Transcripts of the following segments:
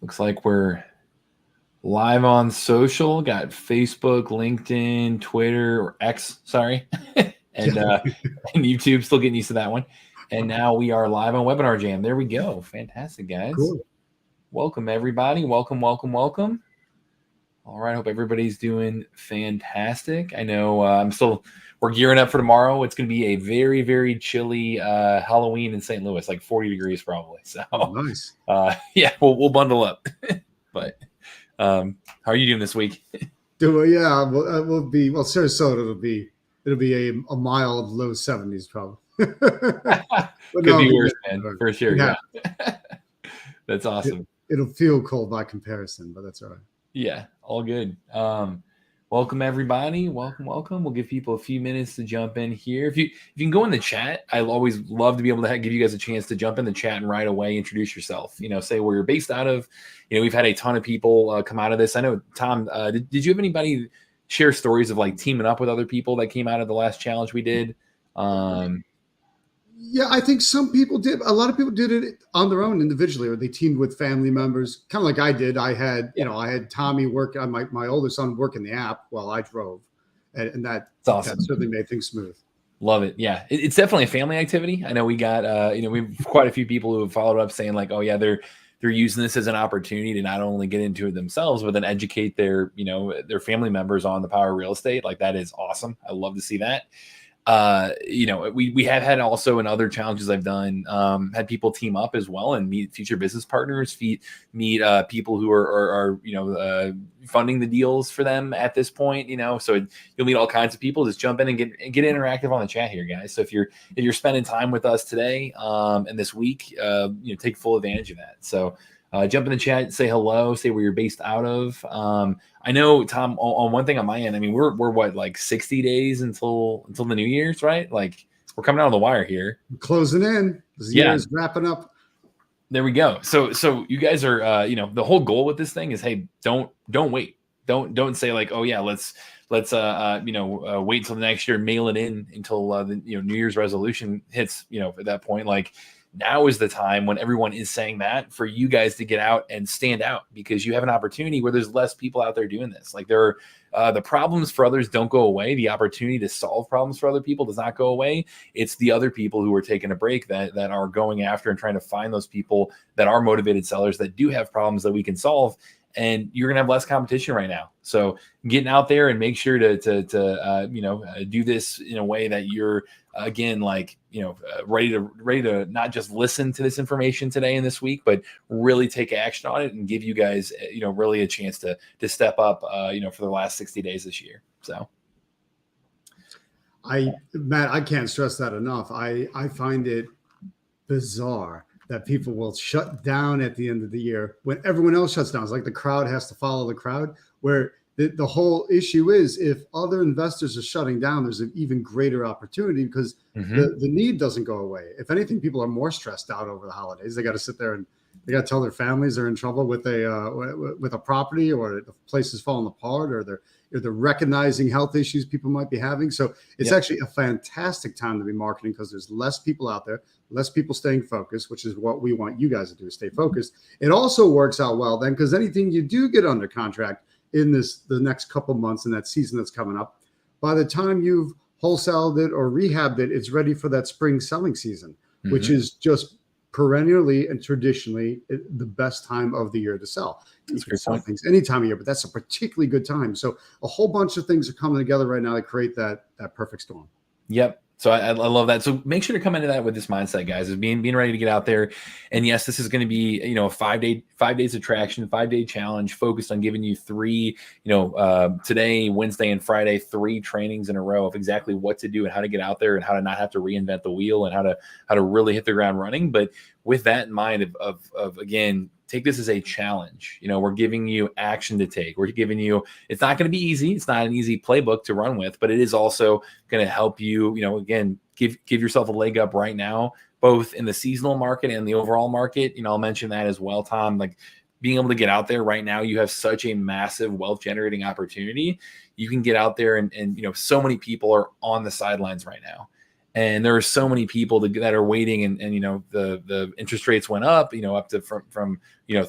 Looks like we're live on social. Got Facebook, LinkedIn, Twitter, or X, sorry, and and YouTube. Still getting used to that one. And now we are live on Webinar Jam. There we go. Fantastic, guys. Cool. Welcome, everybody. Welcome. All right. Hope everybody's doing fantastic. I know we're gearing up for tomorrow. It's going to be a very, very chilly Halloween in St. Louis, like 40 degrees probably. So Nice. Yeah, we'll bundle up. But how are you doing this week? We'll be Sarasota. It'll be a mild low 70s probably. Could be worse, man, for sure. Yeah. That's awesome. It'll feel cold by comparison, but that's all right. Yeah, all good. Welcome everybody. Welcome. We'll give people a few minutes to jump in here. If you can go in the chat, I always love to be able to give you guys a chance to jump in the chat and right away introduce yourself. Say where you're based out of. We've had a ton of people come out of this. I know, Tom, did you have anybody share stories of like teaming up with other people that came out of the last challenge we did? Yeah, I think some people did. A lot of people did it on their own individually, or they teamed with family members, kind of like I did. I had Tommy work on my older son work in the app while I drove, and that's awesome. That certainly made things smooth. Love it. Yeah, it's definitely a family activity. I know we got we've quite a few people who have followed up saying like, oh yeah, they're using this as an opportunity to not only get into it themselves, but then educate their family members on the power of real estate. Like that is awesome. I love to see that. We have had also in other challenges I've done, had people team up as well and meet future business partners, meet people who are funding the deals for them at this point, so you'll meet all kinds of people. Just jump in and get interactive on the chat here, guys. So if you're spending time with us today, and this week, take full advantage of that. So, jump in the chat, say hello, say where you're based out of. I know, Tom, on one thing on my end, I mean, we're what, like 60 days until the New Year's, right? Like we're coming out on the wire here. We're closing in. This year is wrapping up. There we go. So you guys are, the whole goal with this thing is, hey, don't wait. Don't say like, oh yeah, let's wait until the next year, mail it in until the New Year's resolution hits, at that point. Like now is the time when everyone is saying that for you guys to get out and stand out, because you have an opportunity where there's less people out there doing this. Like there are the problems for others don't go away. The opportunity to solve problems for other people does not go away. It's the other people who are taking a break that are going after and trying to find those people that are motivated sellers that do have problems that we can solve. And you're going to have less competition right now. So getting out there and make sure to do this in a way that you're, again, like, ready to not just listen to this information today and this week, but really take action on it and give you guys, really a chance to step up, for the last 60 days this year. So. Matt, I can't stress that enough. I find it bizarre that people will shut down at the end of the year when everyone else shuts down. It's like the crowd has to follow the crowd, where the whole issue is if other investors are shutting down, there's an even greater opportunity because the need doesn't go away. If anything, people are more stressed out over the holidays. They got to sit there and they got to tell their families they're in trouble with a property, or the place is falling apart, or they're recognizing health issues people might be having. So it's actually a fantastic time to be marketing because there's less people out there, less people staying focused, which is what we want you guys to do, stay focused. It also works out well then because anything you do get under contract in the next couple months in that season that's coming up, by the time you've wholesaled it or rehabbed it, it's ready for that spring selling season, which is just perennially and traditionally the best time of the year to sell. You can sell things any time of year, but that's a particularly good time. So a whole bunch of things are coming together right now to create that perfect storm. Yep. So I love that. So make sure to come into that with this mindset, guys, is being ready to get out there. And yes, this is going to be, a 5 days of traction, 5-day challenge focused on giving you 3, today, Wednesday and Friday, 3 trainings in a row of exactly what to do and how to get out there and how to not have to reinvent the wheel and how to really hit the ground running. But with that in mind of again, take this as a challenge. We're giving you action to take. We're giving you, it's not going to be easy. It's not an easy playbook to run with, but it is also going to help you, again, give yourself a leg up right now, both in the seasonal market and the overall market. I'll mention that as well, Tom, like being able to get out there right now, you have such a massive wealth generating opportunity. You can get out there and so many people are on the sidelines right now. And there are so many people that are waiting, and the interest rates went up, up to from 3%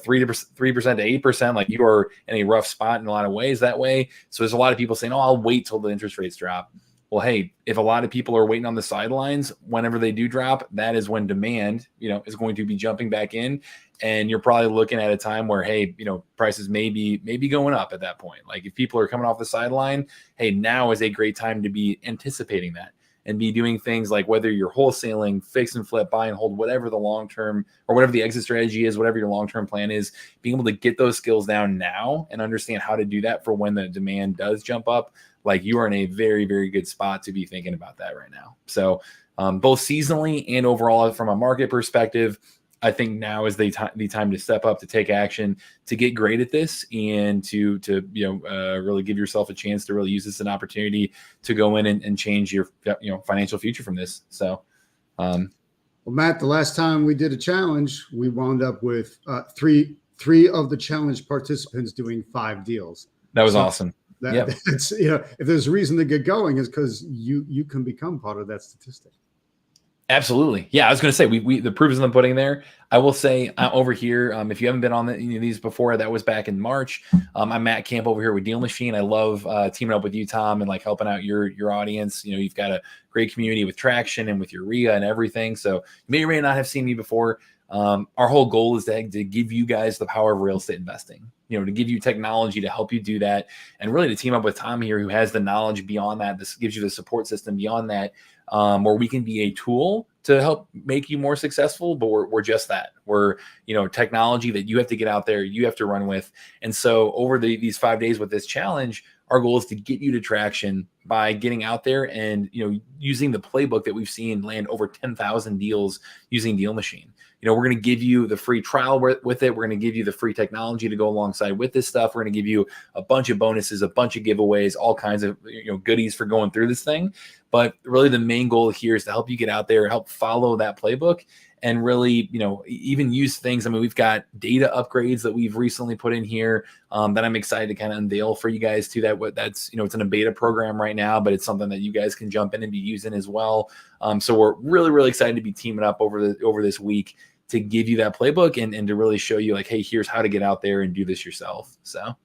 to 8%. Like, you are in a rough spot in a lot of ways that way. So there's a lot of people saying, "Oh, I'll wait till the interest rates drop." Well, hey, if a lot of people are waiting on the sidelines, whenever they do drop, that is when demand, is going to be jumping back in, and you're probably looking at a time where, hey, prices may be going up at that point. Like, if people are coming off the sideline, hey, now is a great time to be anticipating that and be doing things like, whether you're wholesaling, fix and flip, buy and hold, whatever the long-term or whatever the exit strategy is, whatever your long-term plan is, being able to get those skills down now and understand how to do that for when the demand does jump up. Like, you are in a very, very good spot to be thinking about that right now. So both seasonally and overall from a market perspective, I think now is the time to step up, to take action, to get great at this, and to really give yourself a chance to really use this as an opportunity to go in and change your financial future from this. So, well, Matt, the last time we did a challenge, we wound up with three of the challenge participants doing 5 deals. That was awesome. That's if there's a reason to get going, is because you can become part of that statistic. Absolutely. Yeah, I was going to say, we the proof is in the pudding there. I will say over here, if you haven't been on these before, that was back in March. I'm Matt Camp over here with DealMachine. I love teaming up with you, Tom, and like helping out your audience. You've got a great community with Traction and with your RIA and everything. So you may or may not have seen me before. Our whole goal is to give you guys the power of real estate investing, to give you technology to help you do that, and really to team up with Tom here, who has the knowledge beyond that. This gives you the support system beyond that, where we can be a tool to help make you more successful. But we're just that. We're, technology that you have to get out there, you have to run with. And so over these 5 days with this challenge, our goal is to get you to traction by getting out there and, using the playbook that we've seen land over 10,000 deals using DealMachine. We're going to give you the free trial with it. We're going to give you the free technology to go alongside with this stuff. We're going to give you a bunch of bonuses, a bunch of giveaways, all kinds of goodies for going through this thing. But really the main goal here is to help you get out there, help follow that playbook, and really, even use things. I mean, we've got data upgrades that we've recently put in here that I'm excited to kind of unveil for you guys too. That's it's in a beta program right now, but it's something that you guys can jump in and be using as well. So we're really, really excited to be teaming up over this week to give you that playbook and to really show you, like, hey, here's how to get out there and do this yourself. So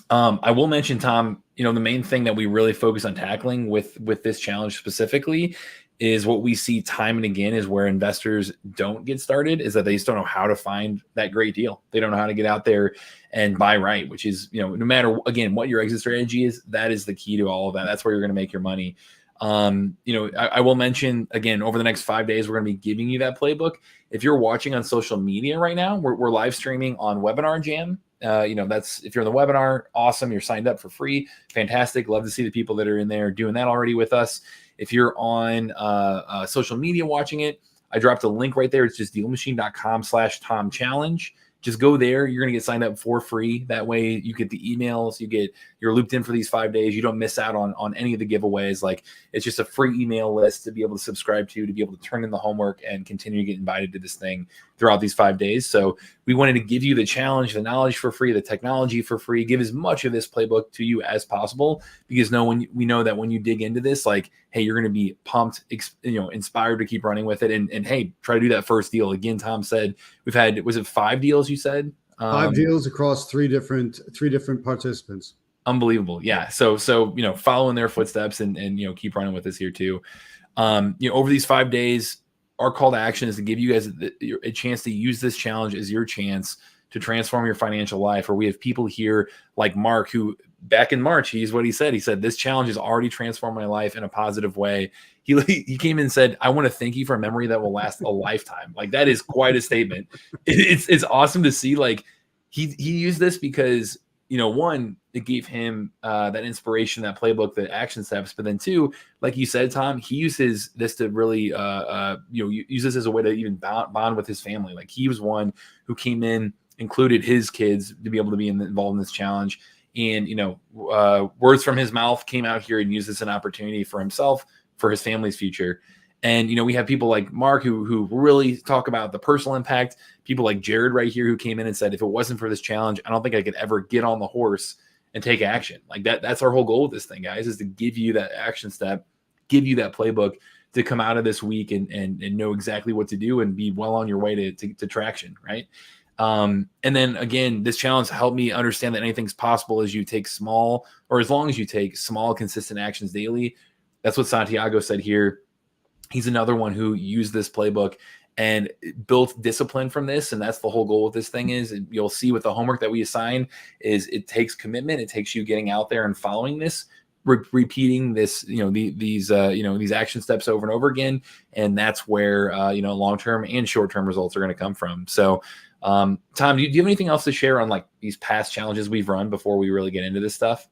I will mention, Tom, the main thing that we really focus on tackling with this challenge specifically is what we see time and again is where investors don't get started, is that they just don't know how to find that great deal. They don't know how to get out there and buy right, which is, no matter, again, what your exit strategy is, that is the key to all of that. That's where you're going to make your money. I will mention, again, over the next 5 days, we're going to be giving you that playbook. If you're watching on social media right now, we're live streaming on Webinar Jam. That's, if you're in the webinar, awesome. You're signed up for free. Fantastic. Love to see the people that are in there doing that already with us. If you're on social media watching it, I dropped a link right there. It's just dealmachine.com/Tom Challenge. Just go there. You're going to get signed up for free. That way you get the emails, you're looped in for these 5 days. You don't miss out on any of the giveaways. Like, it's just a free email list to be able to subscribe to be able to turn in the homework and continue to get invited to this thing throughout these 5 days. So we wanted to give you the challenge, the knowledge for free, the technology for free, give as much of this playbook to you as possible, because we know that when you dig into this, like, hey, you're going to be pumped, inspired to keep running with it. And hey, try to do that first deal. Again, Tom said we've had, was it 5 deals you said? 5 deals across three different participants. Unbelievable. Yeah. So, following their footsteps and keep running with this here too. Over these 5 days, our call to action is to give you guys a chance to use this challenge as your chance to transform your financial life. Or we have people here like Mark, who back in March, he said, this challenge has already transformed my life in a positive way. He came in and said, I want to thank you for a memory that will last a lifetime. Like, that is quite a statement. It's awesome to see, like, he used this because, one, it gave him that inspiration, that playbook, the action steps. But then 2, like you said, Tom, he uses this to really, use this as a way to even bond with his family. Like, he was one who came in, included his kids to be able to be involved in this challenge. And, words from his mouth came out here and used this as an opportunity for himself, for his family's future. And, we have people like Mark who really talk about the personal impact. People like Jared right here, who came in and said, if it wasn't for this challenge, I don't think I could ever get on the horse and take action. Like, that's our whole goal with this thing, guys, is to give you that action step give you that playbook to come out of this week and know exactly what to do and be well on your way to traction, right? And then again, this challenge helped me understand that anything's possible as you take small, or as long as you take small, consistent actions daily. That's what Santiago said here. He's another one who used this playbook and built discipline from this. And that's the whole goal with this thing is, you'll see with the homework that we assign, is it takes commitment. It takes you getting out there and following this, repeating this, these action steps over and over again. And that's where, long-term and short-term results are going to come from. So, Tom, do you have anything else to share on like these past challenges we've run before we really get into this stuff?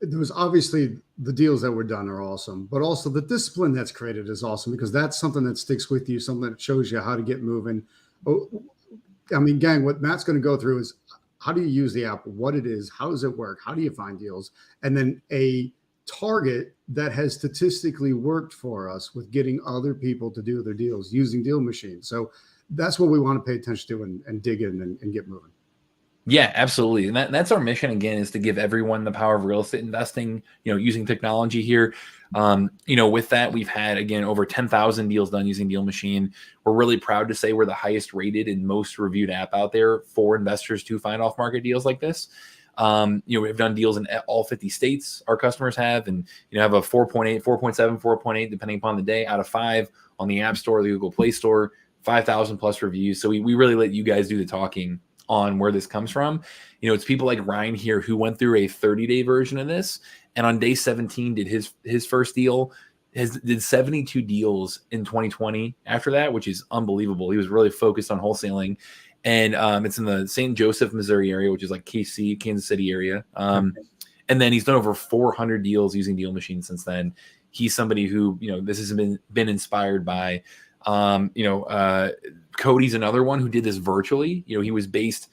There was obviously the deals that were done are awesome, but also the discipline that's created is awesome, because that's something that sticks with you, something that shows you how to get moving. I mean, gang, what Matt's going to go through is how do you use the app, what it is, how does it work, how do you find deals, and then a target that has statistically worked for us with getting other people to do their deals using DealMachine. So that's what we want to pay attention to and dig in and get moving. Yeah, absolutely. And that's our mission, again, is to give everyone the power of real estate investing, using technology here. With that, we've had, again, over 10,000 deals done using DealMachine. We're really proud to say we're the highest rated and most reviewed app out there for investors to find off market deals like this. We've done deals in all 50 states, our customers have, and, have a 4.8, 4.7, 4.8, depending upon the day, out of 5 on the App Store, the Google Play Store, 5,000 plus reviews. So we really let you guys do the talking on where this comes from. It's people like Ryan here who went through a 30-day version of this, and on day 17 did his first deal, did 72 deals in 2020 after that, which is unbelievable. He was really focused on wholesaling, and it's in the St. Joseph, Missouri area, which is like KC, Kansas City area. And then he's done over 400 deals using DealMachine since then. He's somebody who, this has been inspired by. Cody's another one who did this virtually. He was based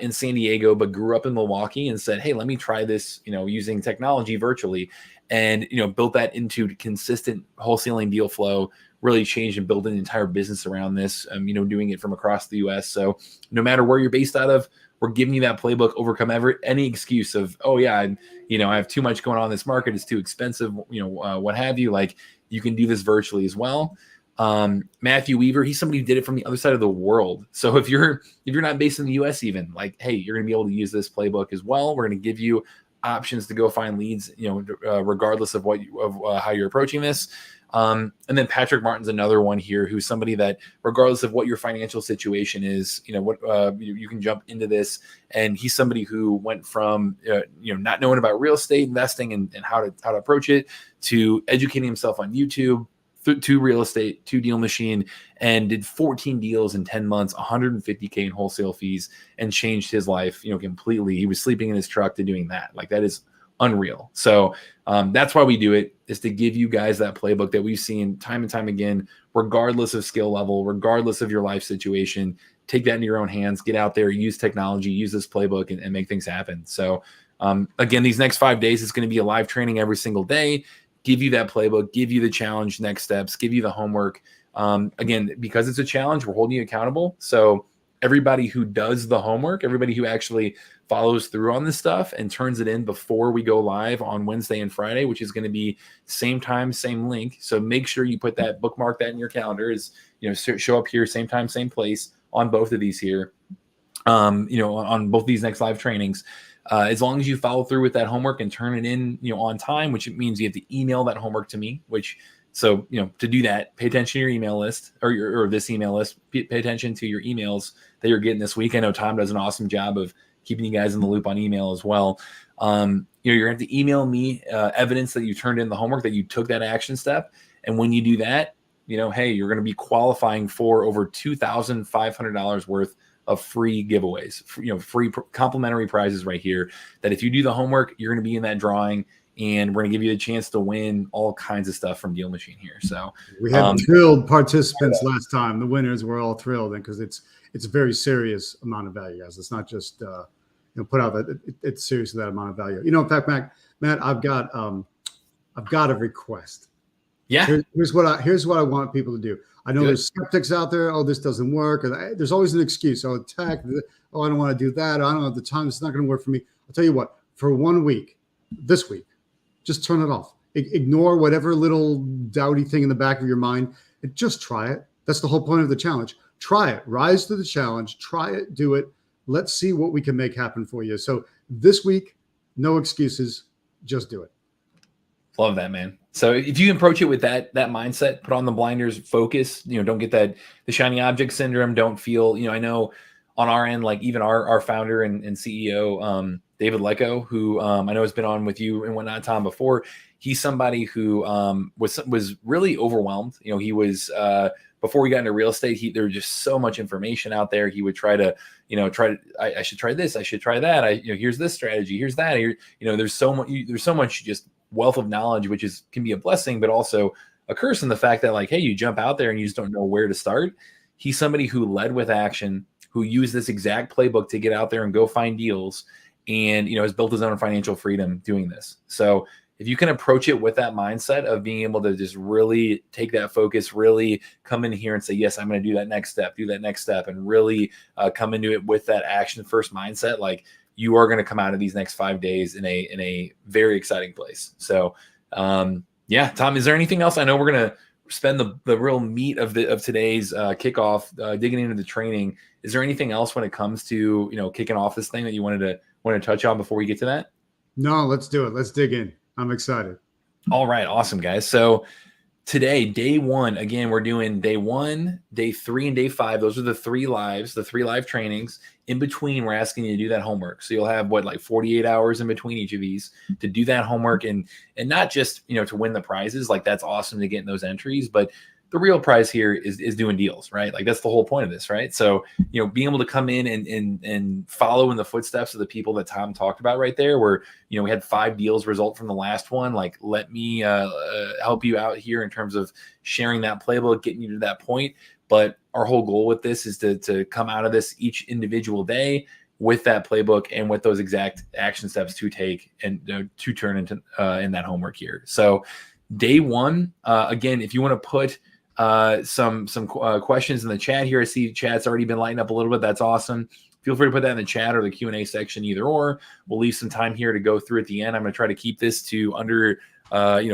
in San Diego, but grew up in Milwaukee and said, hey, let me try this, using technology virtually, and, built that into consistent wholesaling deal flow, really changed and built an entire business around this, doing it from across the US. So no matter where you're based out of, we're giving you that playbook, overcome any excuse of, oh yeah, I have too much going on in this market, it's too expensive, what have you. Like, you can do this virtually as well. Matthew Weaver, he's somebody who did it from the other side of the world. So if you're not based in the US, even, like, hey, you're going to be able to use this playbook as well. We're going to give you options to go find leads, regardless of how you're approaching this. And then Patrick Martin's another one here, who's somebody that, regardless of what your financial situation is, you can jump into this. And he's somebody who went from, not knowing about real estate investing and how to approach it, to educating himself on YouTube, to real estate, to DealMachine, and did 14 deals in 10 months, 150K in wholesale fees, and changed his life, completely. He was sleeping in his truck to doing that. Like, that is unreal. So that's why we do it, is to give you guys that playbook that we've seen time and time again, regardless of skill level, regardless of your life situation. Take that into your own hands, get out there, use technology, use this playbook, and make things happen. So again, these next 5 days, it's going to be a live training every single day. Give you that playbook, give you the challenge, next steps, give you the homework. Again, because it's a challenge, we're holding you accountable. So everybody who does the homework, everybody who actually follows through on this stuff and turns it in before we go live on Wednesday and Friday, which is going to be same time, same link. So make sure you put that, bookmark that in your calendar, is, show up here, same time, same place on both of these here, on both these next live trainings. As long as you follow through with that homework and turn it in, on time, which it means you have to email that homework to me, so to do that, pay attention to your email list or this email list, pay attention to your emails that you're getting this week. I know Tom does an awesome job of keeping you guys in the loop on email as well. You're going to have to email me evidence that you turned in the homework, that you took that action step. And when you do that, hey, you're going to be qualifying for over $2,500 worth of free giveaways, free complimentary prizes right here, that if you do the homework, you're going to be in that drawing, and we're going to give you a chance to win all kinds of stuff from DealMachine here. So we had thrilled participants last time. The winners were all thrilled, because it's a very serious amount of value, guys. It's not just put out that it's serious, that amount of value. In fact, Matt, I've got a request. Yeah. Here's what I want people to do. I know there's skeptics out there. Oh, this doesn't work. Or there's always an excuse. Oh, tech. Oh, I don't want to do that. I don't have the time. It's not going to work for me. I'll tell you what. For 1 week, this week, Just turn it off. Ignore whatever little doubty thing in the back of your mind and just try it. That's the whole point of the challenge. Try it. Rise to the challenge. Try it. Do it. Let's see what we can make happen for you. So this week, no excuses. Just do it. Love that, man. So if you approach it with that mindset, put on the blinders, focus, don't get the shiny object syndrome. Don't feel, I know on our end, like even our founder and CEO, David Lecco, who I know has been on with you and whatnot, Tom, before. He's somebody who was really overwhelmed. He was before we got into real estate. There was just so much information out there. He would try to, I should try this, I should try that. Here's this strategy, here's that. There's so much just wealth of knowledge, which can be a blessing, but also a curse in the fact that, like, hey, you jump out there and you just don't know where to start. He's somebody who led with action, who used this exact playbook to get out there and go find deals, and has built his own financial freedom doing this. So if you can approach it with that mindset of being able to just really take that focus, really come in here and say, yes, I'm going to do that next step, and really come into it with that action first mindset, like, you are going to come out of these next 5 days in a very exciting place. So, yeah, Tom, is there anything else? I know we're going to spend the real meat of today's kickoff digging into the training. Is there anything else when it comes to, kicking off this thing that you wanted to touch on before we get to that? No, let's do it. Let's dig in. I'm excited. All right. Awesome, guys. So today, day one, again, we're doing day 1, day 3, and day 5. Those are the three live trainings. In between, we're asking you to do that homework. So you'll have 48 hours in between each of these to do that homework, and not just, to win the prizes. Like, that's awesome to get in those entries, but the real prize here is doing deals, right? Like, that's the whole point of this, right? So, being able to come in and follow in the footsteps of the people that Tom talked about right there, where, we had 5 deals result from the last one. Like, let me help you out here in terms of sharing that playbook, getting you to that point. But our whole goal with this is to come out of this each individual day with that playbook and with those exact action steps to take and to turn into in that homework here. So day 1, again, if you want to put some questions in the chat here, I see chat's already been lighting up a little bit. That's awesome. Feel free to put that in the chat or the Q&A section, either or. We'll leave some time here to go through at the end. I'm going to try to keep this to under,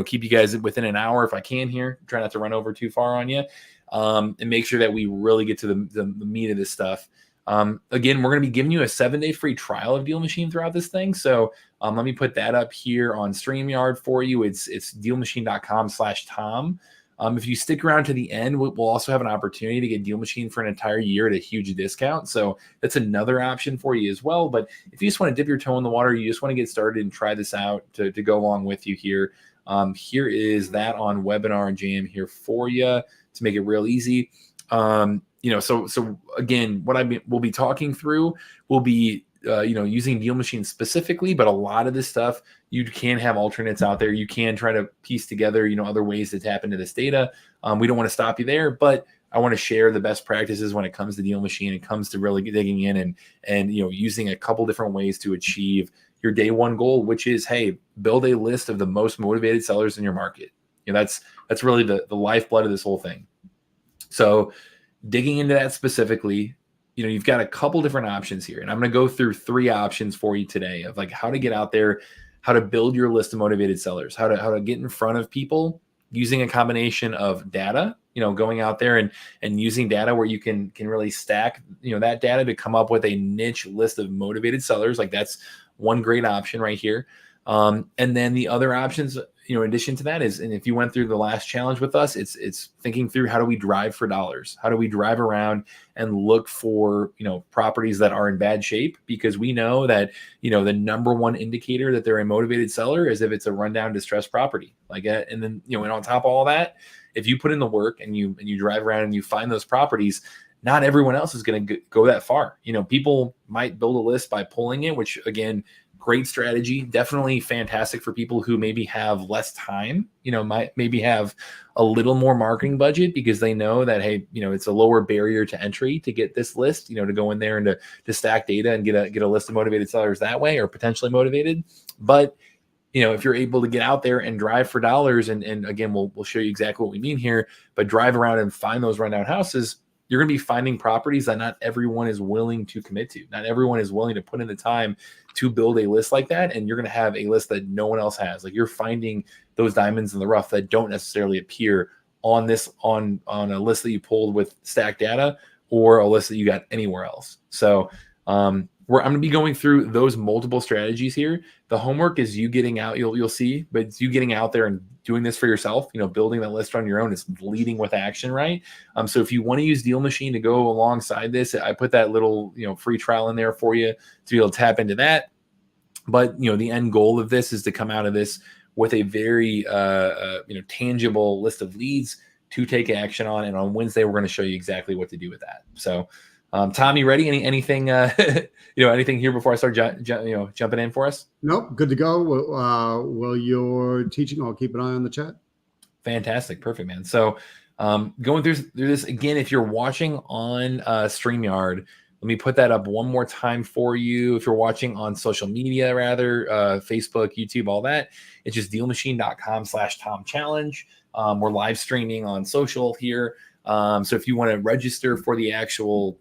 keep you guys within an hour if I can here. Try not to run over too far on you, and make sure that we really get to the meat of this stuff. Again, we're going to be giving you a 7-day free trial of DealMachine throughout this thing. So let me put that up here on StreamYard for you. It's DealMachine.com/Tom. If you stick around to the end, we'll also have an opportunity to get DealMachine for an entire year at a huge discount. So that's another option for you as well. But if you just want to dip your toe in the water, you just want to get started and try this out to go along with you here. Here is that on Webinar Jam here for you to make it real easy. So again, what we'll be talking through will be using DealMachine specifically, but a lot of this stuff, you can have alternates out there. You can try to piece together, other ways to tap into this data. We don't want to stop you there, but I want to share the best practices when it comes to DealMachine. It comes to really digging in and using a couple different ways to achieve your day 1 goal, which is, hey, build a list of the most motivated sellers in your market. That's really the lifeblood of this whole thing. So digging into that specifically, you've got a couple different options here, and I'm going to go through 3 options for you today of like how to get out there, how to build your list of motivated sellers, how to get in front of people using a combination of data, going out there and using data where you can really stack, that data to come up with a niche list of motivated sellers. Like, that's one great option right here. And then the other options, in addition to that is, and if you went through the last challenge with us, it's thinking through how do we drive for dollars? How do we drive around and look for, properties that are in bad shape? Because we know that, the number one indicator that they're a motivated seller is if it's a rundown distressed property like that. And then, and on top of all that, if you put in the work and you drive around and you find those properties, not everyone else is going to go that far. People might build a list by pulling it, which again, great strategy, definitely fantastic for people who maybe have less time, might maybe have a little more marketing budget because they know that, hey, it's a lower barrier to entry to get this list, to go in there and to stack data and get a list of motivated sellers that way, or potentially motivated. But, if you're able to get out there and drive for dollars, and again, we'll show you exactly what we mean here, but drive around and find those rundown houses, you're going to be finding properties that not everyone is willing to commit to. Not everyone is willing to put in the time to build a list like that. And you're going to have a list that no one else has. Like, you're finding those diamonds in the rough that don't necessarily appear on this, on a list that you pulled with stacked data, or a list that you got anywhere else. So I'm going to be going through those multiple strategies here. The homework is you getting out, you'll see, but it's you getting out there and doing this for yourself, building that list on your own. It's leading with action, right? So if you want to use DealMachine to go alongside this, I put that little, free trial in there for you to be able to tap into that. But, the end goal of this is to come out of this with a very, tangible list of leads to take action on. And on Wednesday, we're going to show you exactly what to do with that. So, Tom, you ready? Anything, anything here before I start, jumping in for us? Nope. Good to go. While you're teaching, I'll keep an eye on the chat. Fantastic. Perfect, man. So, going through this again, if you're watching on StreamYard, let me put that up one more time for you. If you're watching on social media, rather, Facebook, YouTube, all that, it's just DealMachine.com/Tom Challenge. We're live streaming on social here. So if you want to register for the actual,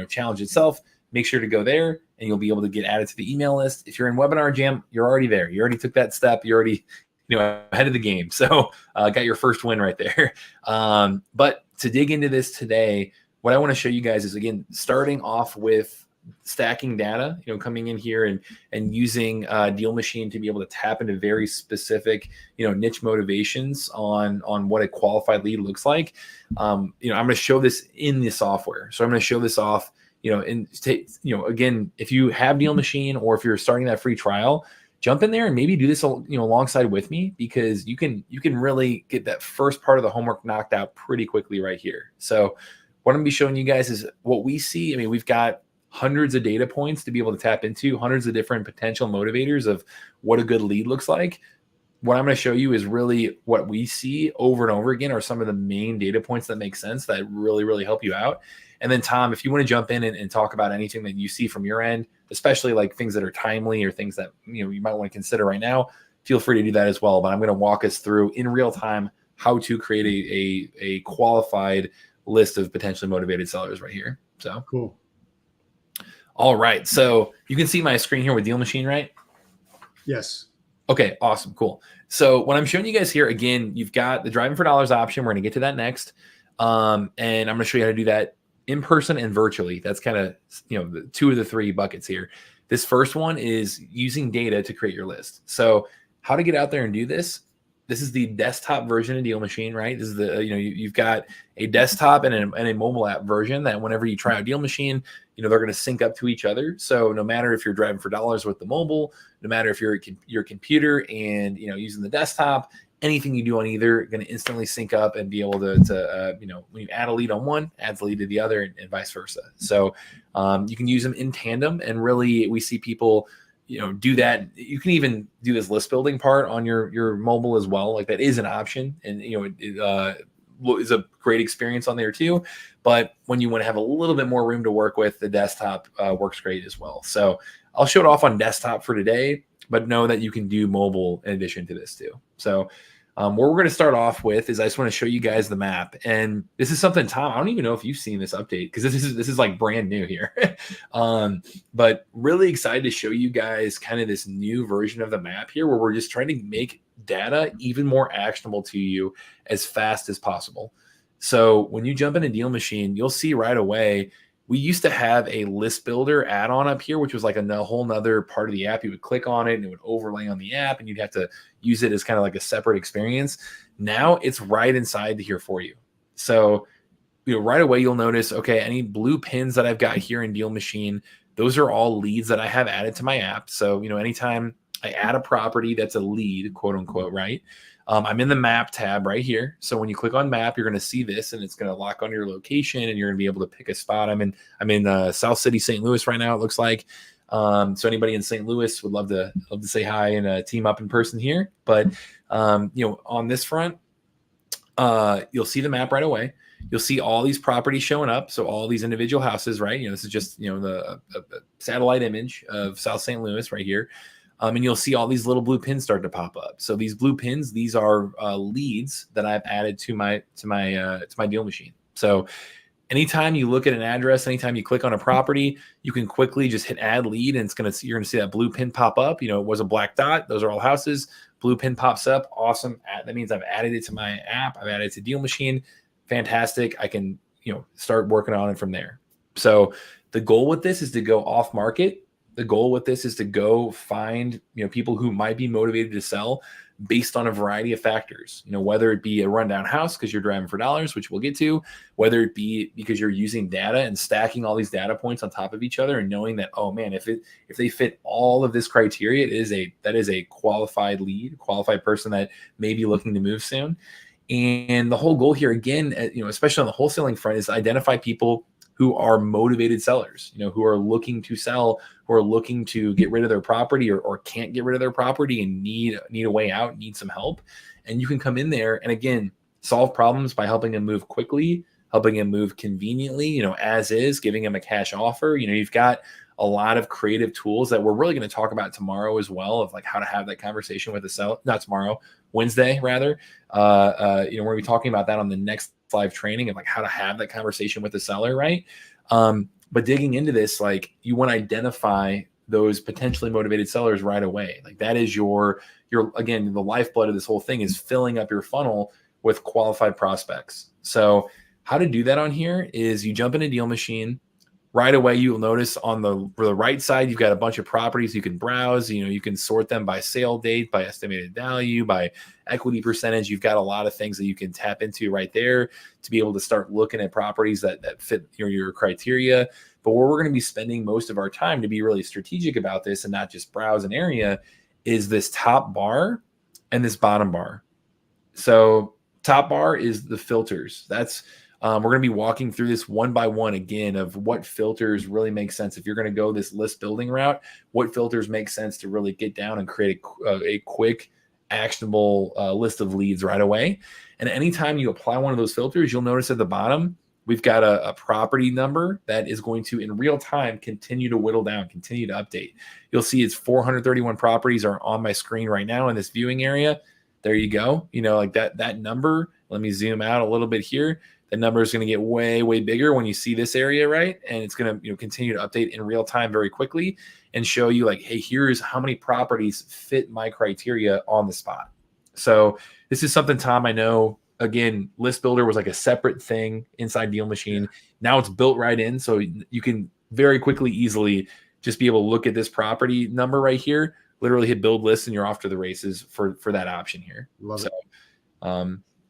challenge itself, make sure to go there and you'll be able to get added to the email list. If you're in Webinar Jam, you're already there. You already took that step. You're already, ahead of the game. So got your first win right there. But to dig into this today, what I want to show you guys is, again, starting off with stacking data, coming in here and using DealMachine to be able to tap into very specific, niche motivations on what a qualified lead looks like. I'm going to show this in the software. So I'm going to show this off, again, if you have DealMachine or if you're starting that free trial, jump in there and maybe do this, alongside with me, because you can really get that first part of the homework knocked out pretty quickly right here. So what I'm going to be showing you guys is what we see. I mean, we've got hundreds of data points to be able to tap into, hundreds of different potential motivators of what a good lead looks like. What I'm going to show you is really what we see over and over again are some of the main data points that make sense, that really, really help you out. And then, Tom, if you want to jump in and talk about anything that you see from your end, especially like things that are timely or things that you might want to consider right now, feel free to do that as well. But I'm going to walk us through in real time how to create a qualified list of potentially motivated sellers right here. So cool. All right. So you can see my screen here with DealMachine, right? Yes. Okay. Awesome. Cool. So what I'm showing you guys here, again, you've got the driving for dollars option. We're going to get to that next. And I'm going to show you how to do that in person and virtually. That's kind of, the two of the three buckets here. This first one is using data to create your list. So how to get out there and do this. This is the desktop version of DealMachine, right? This is the, you've got a desktop and a mobile app version that whenever you try out DealMachine, they're going to sync up to each other. So no matter if you're driving for dollars with the mobile, no matter if you're your computer and, using the desktop, anything you do on either going to instantly sync up and be able to when you add a lead on one, adds a lead to the other and vice versa. So you can use them in tandem, and really we see people do that. You can even do this list building part on your mobile as well. Like, that is an option, and it is a great experience on there too. But when you want to have a little bit more room to work with, the desktop works great as well. So I'll show it off on desktop for today, but know that you can do mobile in addition to this too. So where we're going to start off with is I just want to show you guys the map. And this is something, Tom, I don't even know if you've seen this update, because this is like brand new here. But really excited to show you guys kind of this new version of the map here, where we're just trying to make data even more actionable to you as fast as possible. So when you jump into DealMachine, you'll see right away, we used to have a list builder add-on up here, which was like a whole nother part of the app. You would click on it and it would overlay on the app, and you'd have to use it as kind of like a separate experience. Now it's right inside here for you. So, right away you'll notice, okay, any blue pins that I've got here in DealMachine, those are all leads that I have added to my app. So, anytime I add a property that's a lead, quote unquote, right? I'm in the map tab right here. So when you click on map, you're going to see this, and it's going to lock on your location, and you're going to be able to pick a spot. I'm in South City, St. Louis right now, it looks like. So anybody in St. Louis would love to say hi and team up in person here. But on this front, you'll see the map right away. You'll see all these properties showing up. So all these individual houses, right? This is just the satellite image of South St. Louis right here. And you'll see all these little blue pins start to pop up. So these blue pins, these are leads that I've added to my DealMachine. So anytime you look at an address, anytime you click on a property, you can quickly just hit add lead, and you're gonna see that blue pin pop up. It was a black dot. Those are all houses. Blue pin pops up. Awesome. That means I've added it to my app. I've added it to DealMachine. Fantastic. I can, start working on it from there. So the goal with this is to go off market. The goal with this is to go find, people who might be motivated to sell based on a variety of factors, whether it be a rundown house because you're driving for dollars, which we'll get to, whether it be because you're using data and stacking all these data points on top of each other and knowing that, oh man, if they fit all of this criteria, that is a qualified lead, qualified person that may be looking to move soon. And the whole goal here, again, especially on the wholesaling front, is identify people who are motivated sellers, who are looking to sell, who are looking to get rid of their property or can't get rid of their property and need a way out, need some help. And you can come in there and, again, solve problems by helping them move quickly, helping them move conveniently, as is, giving them a cash offer. You've got a lot of creative tools that we're really going to talk about tomorrow as well, of like how to have that conversation with the seller. Not tomorrow, Wednesday rather. We're going to be talking about that on the next live training of like how to have that conversation with the seller, right? But digging into this, like, you want to identify those potentially motivated sellers right away. Like, that is your again, the lifeblood of this whole thing is filling up your funnel with qualified prospects. So how to do that on here is you jump into DealMachine. Right away, you'll notice on the right side, you've got a bunch of properties you can browse. You can sort them by sale date, by estimated value, by equity percentage. You've got a lot of things that you can tap into right there to be able to start looking at properties that fit your criteria. But where we're going to be spending most of our time to be really strategic about this and not just browse an area is this top bar and this bottom bar. So top bar is the filters. We're going to be walking through this one by one again of what filters really make sense. If you're going to go this list building route, what filters make sense to really get down and create a quick, actionable list of leads right away. And anytime you apply one of those filters, you'll notice at the bottom, we've got a property number that is going to, in real time, continue to whittle down, continue to update. You'll see it's 431 properties are on my screen right now in this viewing area. There you go. Like that number. Let me zoom out a little bit here. The number is going to get way, way bigger when you see this area, right? And it's going to continue to update in real time very quickly and show you like, hey, here's how many properties fit my criteria on the spot. So this is something, Tom, I know, again, List Builder was like a separate thing inside DealMachine. Now it's built right in, so you can very quickly, easily just be able to look at this property number right here, literally hit build list, and you're off to the races for that option here. Love it.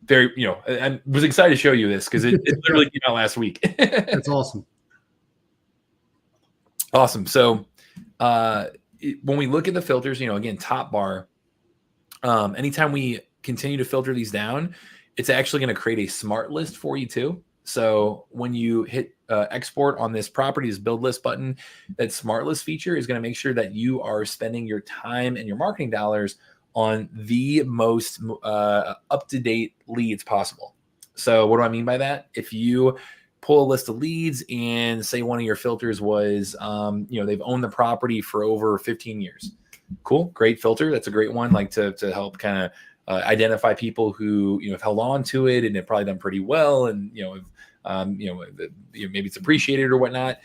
Very, I was excited to show you this because it literally came out last week. That's awesome. Awesome. So when we look at the filters, again, top bar, anytime we continue to filter these down, it's actually going to create a smart list for you too. So when you hit export on this properties build list button, that smart list feature is going to make sure that you are spending your time and your marketing dollars on the most up-to-date leads possible. So what do I mean by that? If you pull a list of leads and say one of your filters was, they've owned the property for over 15 years. Cool. Great filter. That's a great one. Like to help kind of identify people who, have held on to it and have probably done pretty well. And, maybe it's appreciated or whatnot.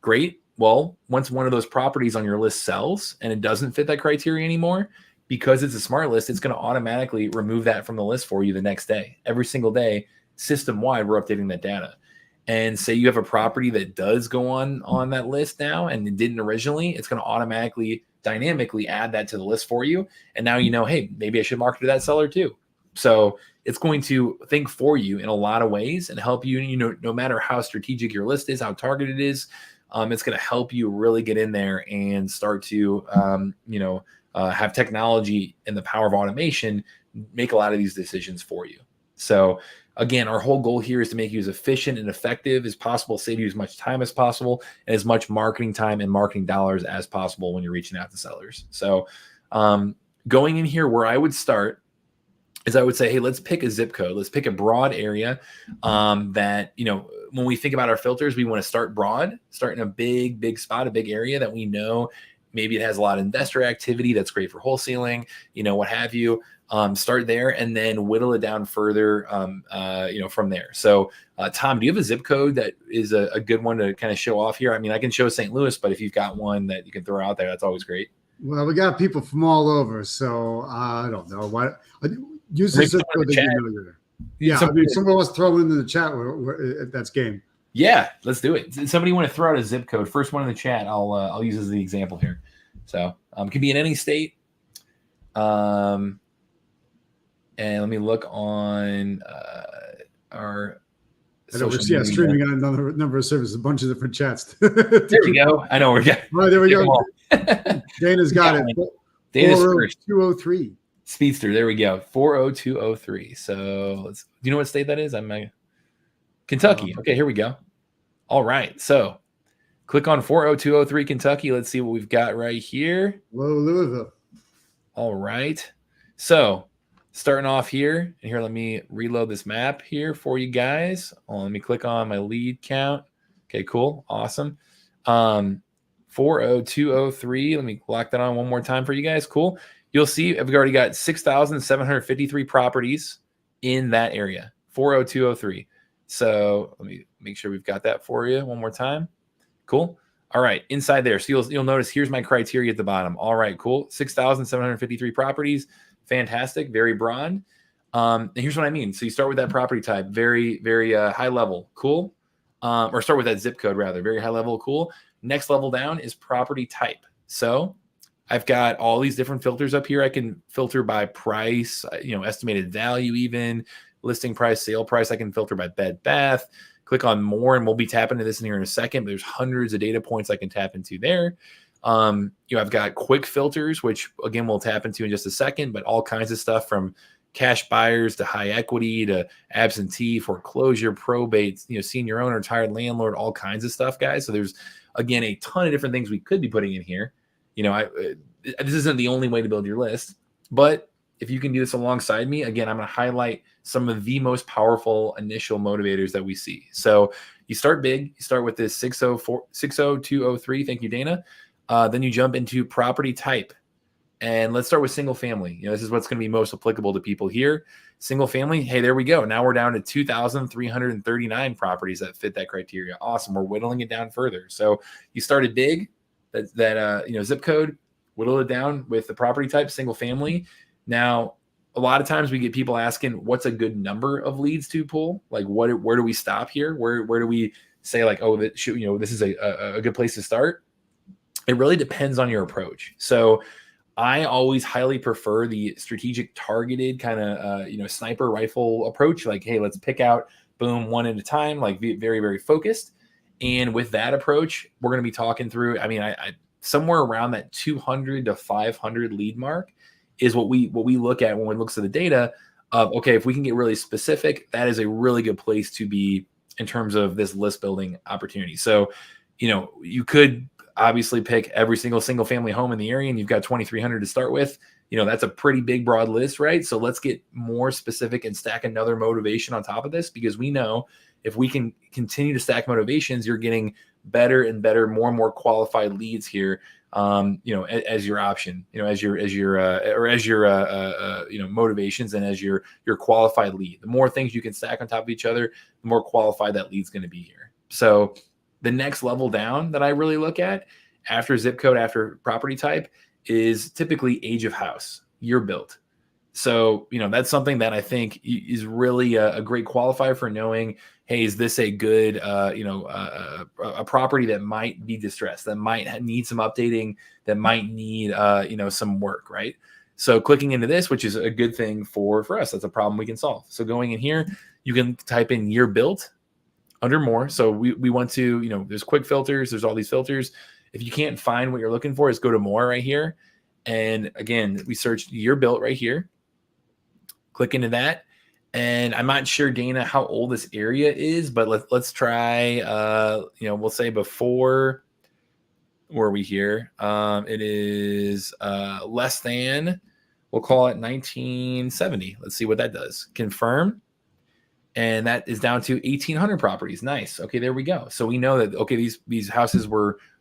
Great. Well, once one of those properties on your list sells and it doesn't fit that criteria anymore, because it's a smart list, it's going to automatically remove that from the list for you the next day. Every single day, system-wide, we're updating that data. And say you have a property that does go on that list now and it didn't originally, it's going to automatically, dynamically add that to the list for you. And now hey, maybe I should market to that seller too. So it's going to think for you in a lot of ways and help you, no matter how strategic your list is, how targeted it is. It's going to help you really get in there and start to, have technology and the power of automation make a lot of these decisions for you. So again, our whole goal here is to make you as efficient and effective as possible, save you as much time as possible, and as much marketing time and marketing dollars as possible when you're reaching out to sellers. So going in here, where I would start is I would say, hey, let's pick a zip code. Let's pick a broad area that, when we think about our filters, we want to start broad, start in a big spot, a big area that we know Maybe it has a lot of investor activity. That's great for wholesaling, what have you. Start there and then whittle it down further, from there. So, Tom, do you have a zip code that is a good one to kind of show off here? I mean, I can show St. Louis, but if you've got one that you can throw out there, that's always great. Well, we got people from all over, so I don't know what. Use the zip code that you know you're there. Yeah, I mean, someone wants to throw in the chat. That's game. Yeah, let's do it. Somebody want to throw out a zip code? First one in the chat, I'll use as the example here. So, could be in any state. And let me look on our. Yeah, streaming on another number of services, a bunch of different chats. There we go. I know we're getting. All right, there we go. Dana's got it. Dana's 40203. Speedster. There we go. 40203. So do you know what state that is? Kentucky. Okay, here we go. All right. So click on 40203 Kentucky. Let's see what we've got right here. Whoa, Louisville. All right. So starting off here, and here, let me reload this map here for you guys. Let me click on my lead count. Okay, cool. Awesome. 40203. Let me lock that on one more time for you guys. Cool. You'll see we've already got 6,753 properties in that area. 40203. So let me make sure we've got that for you one more time. Cool. All right, inside there. So you'll notice here's my criteria at the bottom. All right, cool. 6,753 properties. Fantastic. Very broad. And here's what I mean. So you start with that property type, very, very high level. Cool. Or start with that zip code rather. Very high level. Cool. Next level down is property type. So I've got all these different filters up here. I can filter by price, estimated value, even listing price, sale price. I can filter by bed, bath. Click on more, and we'll be tapping into this in here in a second. But there's hundreds of data points I can tap into there. I've got quick filters, which again we'll tap into in just a second. But all kinds of stuff from cash buyers to high equity to absentee, foreclosure, probate, senior owner, retired landlord, all kinds of stuff, guys. So there's again a ton of different things we could be putting in here. This isn't the only way to build your list, but if you can do this alongside me, again, I'm going to highlight some of the most powerful initial motivators that we see. So you start big. You start with this 60203. Thank you, Dana. Then you jump into property type. And let's start with single family. This is what's going to be most applicable to people here. Single family. Hey, there we go. Now we're down to 2,339 properties that fit that criteria. Awesome. We're whittling it down further. So you started big, that zip code, whittle it down with the property type, single family. Now, a lot of times we get people asking, what's a good number of leads to pull? Like, where do we stop here? Where do we say like, oh, this is a good place to start? It really depends on your approach. So I always highly prefer the strategic targeted kind of, sniper rifle approach. Like, hey, let's pick out, boom, one at a time, like very, very focused. And with that approach, we're going to be talking through, I somewhere around that 200 to 500 lead mark is what we look at when we look at the data of, okay, if we can get really specific, that is a really good place to be in terms of this list building opportunity. So, you could obviously pick every single family home in the area and you've got 2,300 to start with. That's a pretty big, broad list, right? So let's get more specific and stack another motivation on top of this, because we know if we can continue to stack motivations, you're getting better and better, more and more qualified leads here, as your option, as your motivations and as your qualified lead. The more things you can stack on top of each other, the more qualified that lead's going to be here. So the next level down that I really look at after zip code, after property type, is typically age of house, year built. So, that's something that I think is really a great qualifier for knowing, hey, is this a good, a property that might be distressed, that might need some updating, that might need, some work, right? So clicking into this, which is a good thing for us, that's a problem we can solve. So going in here, you can type in year built under more. So we want to, there's quick filters, there's all these filters. If you can't find what you're looking for, just go to more right here. And again, we searched year built right here. Click into that. And I'm not sure, Dana, how old this area is, but let's try, we'll say before, where are we here? It is less than, we'll call it 1970. Let's see what that does. Confirm. And that is down to 1,800 properties. Nice. Okay, there we go. So we know that, okay, these houses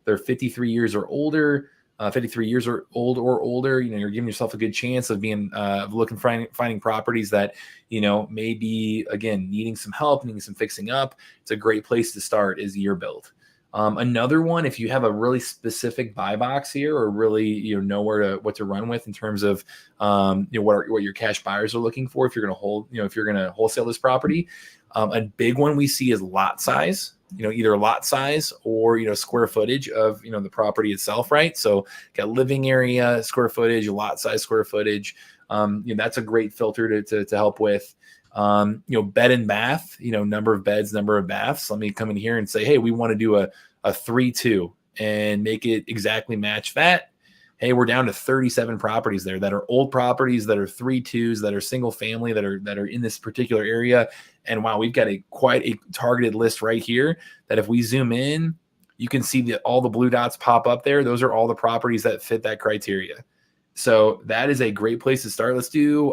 they're 53 years or older. 53 years or old or older, you're giving yourself a good chance of being finding properties that, may be, again, needing some help, needing some fixing up. It's a great place to start is year build. Another one, if you have a really specific buy box here, or really know what to run with in terms of what your cash buyers are looking for, if you're going to wholesale this property, a big one we see is lot size. Either lot size or square footage of the property itself, right? So got living area square footage, lot size square footage. That's a great filter to help with. Bed and bath, number of beds, number of baths. Let me come in here and say, hey, we want to do a 3-2 and make it exactly match that. Hey, we're down to 37 properties there that are old properties, that are 3-2s, that are single family, that are in this particular area. And wow, we've got quite a targeted list right here that if we zoom in, you can see that all the blue dots pop up there. Those are all the properties that fit that criteria. So that is a great place to start. Let's do,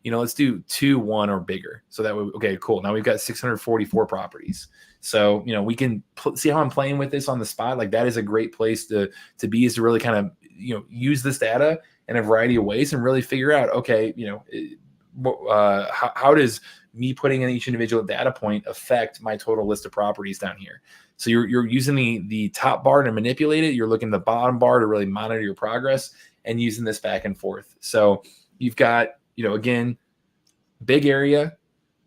let's do 2-1 or bigger. So that would, okay, cool. Now we've got 644 properties. So, we can see how I'm playing with this on the spot. Like that is a great place to be, is to really kind of, use this data in a variety of ways and really figure out, okay, how does me putting in each individual data point affect my total list of properties down here? So you're using the top bar to manipulate it. You're looking at the bottom bar to really monitor your progress and using this back and forth. So you've got, again, big area,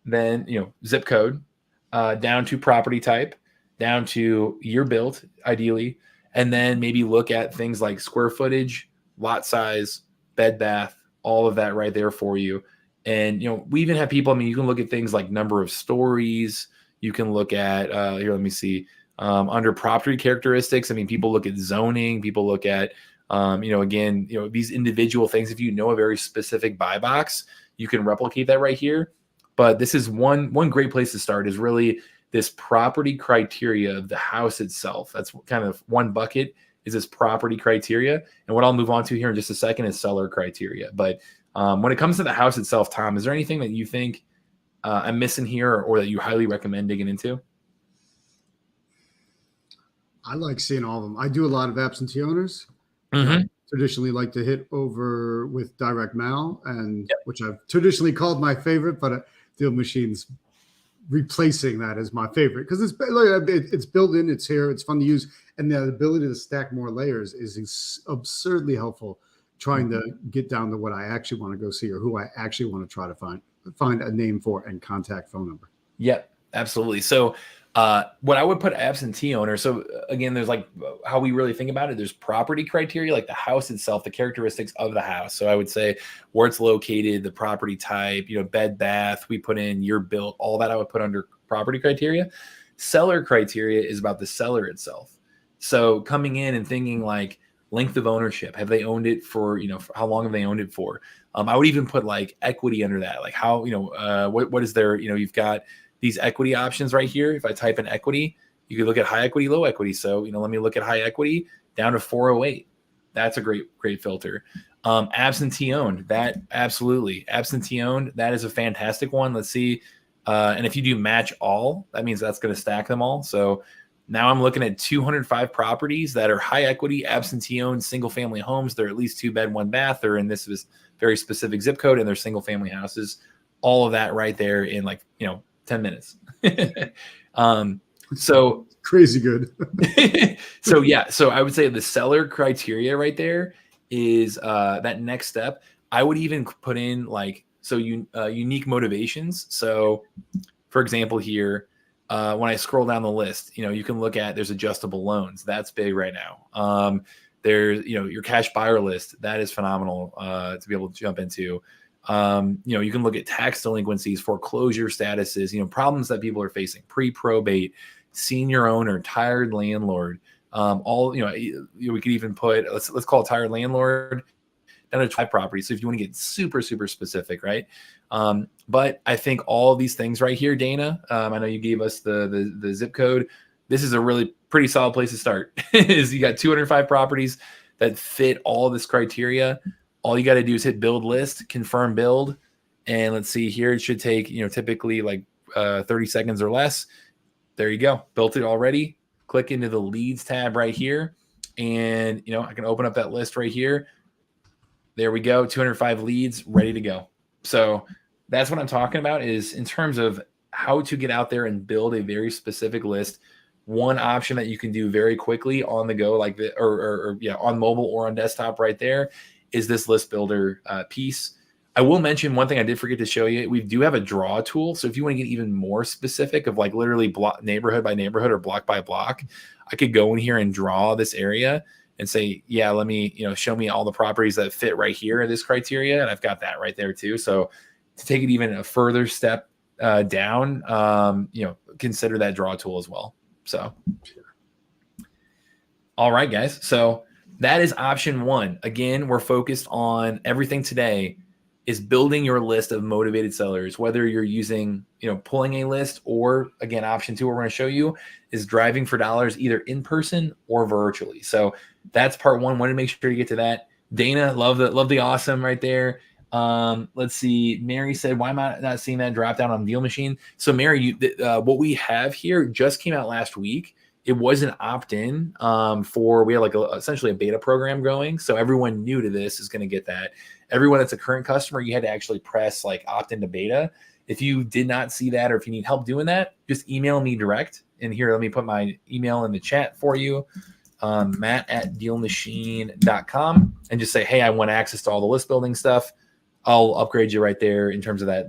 then, zip code, down to property type, down to year built, ideally, and then maybe look at things like square footage, lot size, bed, bath, all of that right there for you. And, we even have people, you can look at things like number of stories. You can look at, here, let me see, under property characteristics. People look at zoning, people look at, again, these individual things. If you know a very specific buy box, you can replicate that right here. But this is one great place to start, is really this property criteria of the house itself. That's kind of one bucket, is this property criteria. And what I'll move on to here in just a second is seller criteria. But when it comes to the house itself, Tom, is there anything that you think I'm missing here, or that you highly recommend digging into? I like seeing all of them. I do a lot of absentee owners. Mm-hmm. Traditionally like to hit over with direct mail, and which I've traditionally called my favorite, but DealMachine's replacing that as my favorite because it's built in, it's here, it's fun to use, and the ability to stack more layers is absurdly helpful trying to get down to what I actually want to go see, or who I actually want to try to find a name for and contact phone number. Yep, absolutely. So what I would put absentee owner. So again, there's like how we really think about it. There's property criteria, like the house itself, the characteristics of the house. So I would say where it's located, the property type, bed, bath, we put in year built, all that I would put under property criteria. Seller criteria is about the seller itself. So coming in and thinking like length of ownership, have they owned it for, for how long have they owned it for? I would even put like equity under that. Like how, what is their, you've got these equity options right here. If I type in equity, you can look at high equity, low equity. So, let me look at high equity down to 408. That's a great filter. Absentee owned, that absolutely. Absentee owned, that is a fantastic one. Let's see. And if you do match all, that means that's going to stack them all. So now I'm looking at 205 properties that are high equity, absentee owned, single family homes. They're at least 2 bed, 1 bath. They're in this very specific zip code, and they're single family houses. All of that right there in 10 minutes. So crazy good. So I would say the seller criteria right there is that next step. I would even put in unique motivations. So for example, here, when I scroll down the list, you can look at, there's adjustable loans. That's big right now. There's, your cash buyer list. That is phenomenal to be able to jump into. You can look at tax delinquencies, foreclosure statuses, problems that people are facing, pre-probate, senior owner, tired landlord, we could even put, let's call it tired landlord down to 5 properties. So if you want to get super, super specific, right? But I think all of these things right here, Dana, I know you gave us the zip code. This is a really pretty solid place to start. Is you got 205 properties that fit all of this criteria. All you got to do is hit build list, confirm build. And let's see here. It should take, typically 30 seconds or less. There you go. Built it already. Click into the leads tab right here. and, you know, I can open up that list right here. There we go. 205 leads ready to go. So that's what I'm talking about, is in terms of how to get out there and build a very specific list. One option that you can do very quickly on the go, like the, or yeah, on mobile or on desktop right there, is this list builder piece. I will mention one thing I did forget to show you. We do have a draw tool. So if you want to get even more specific of like literally block, neighborhood by neighborhood or block by block, I could go in here and draw this area and say, yeah, let me, you know, show me all the properties that fit right here in this criteria. And I've got that right there too. So to take it even a further step down, you know, consider that draw tool as well. So, all right, guys. So that is option one. Again, we're focused on everything today is building your list of motivated sellers, whether you're using, you know, pulling a list, or again, option two, we're going to show you is driving for dollars either in person or virtually. So that's part one. Want to make sure you get to that. Dana, love the awesome right there. Let's see. Mary said, why am I not seeing that drop down on DealMachine? So Mary, what we have here just came out last week. It was an opt-in we had like essentially a beta program going. So everyone new to this is going to get that. Everyone that's a current customer, you had to actually press like opt into beta. If you did not see that, or if you need help doing that, just email me direct. And here, let me put my email in the chat for you. Matt@DealMachine.com, and just say, hey, I want access to all the list building stuff. I'll upgrade you right there in terms of that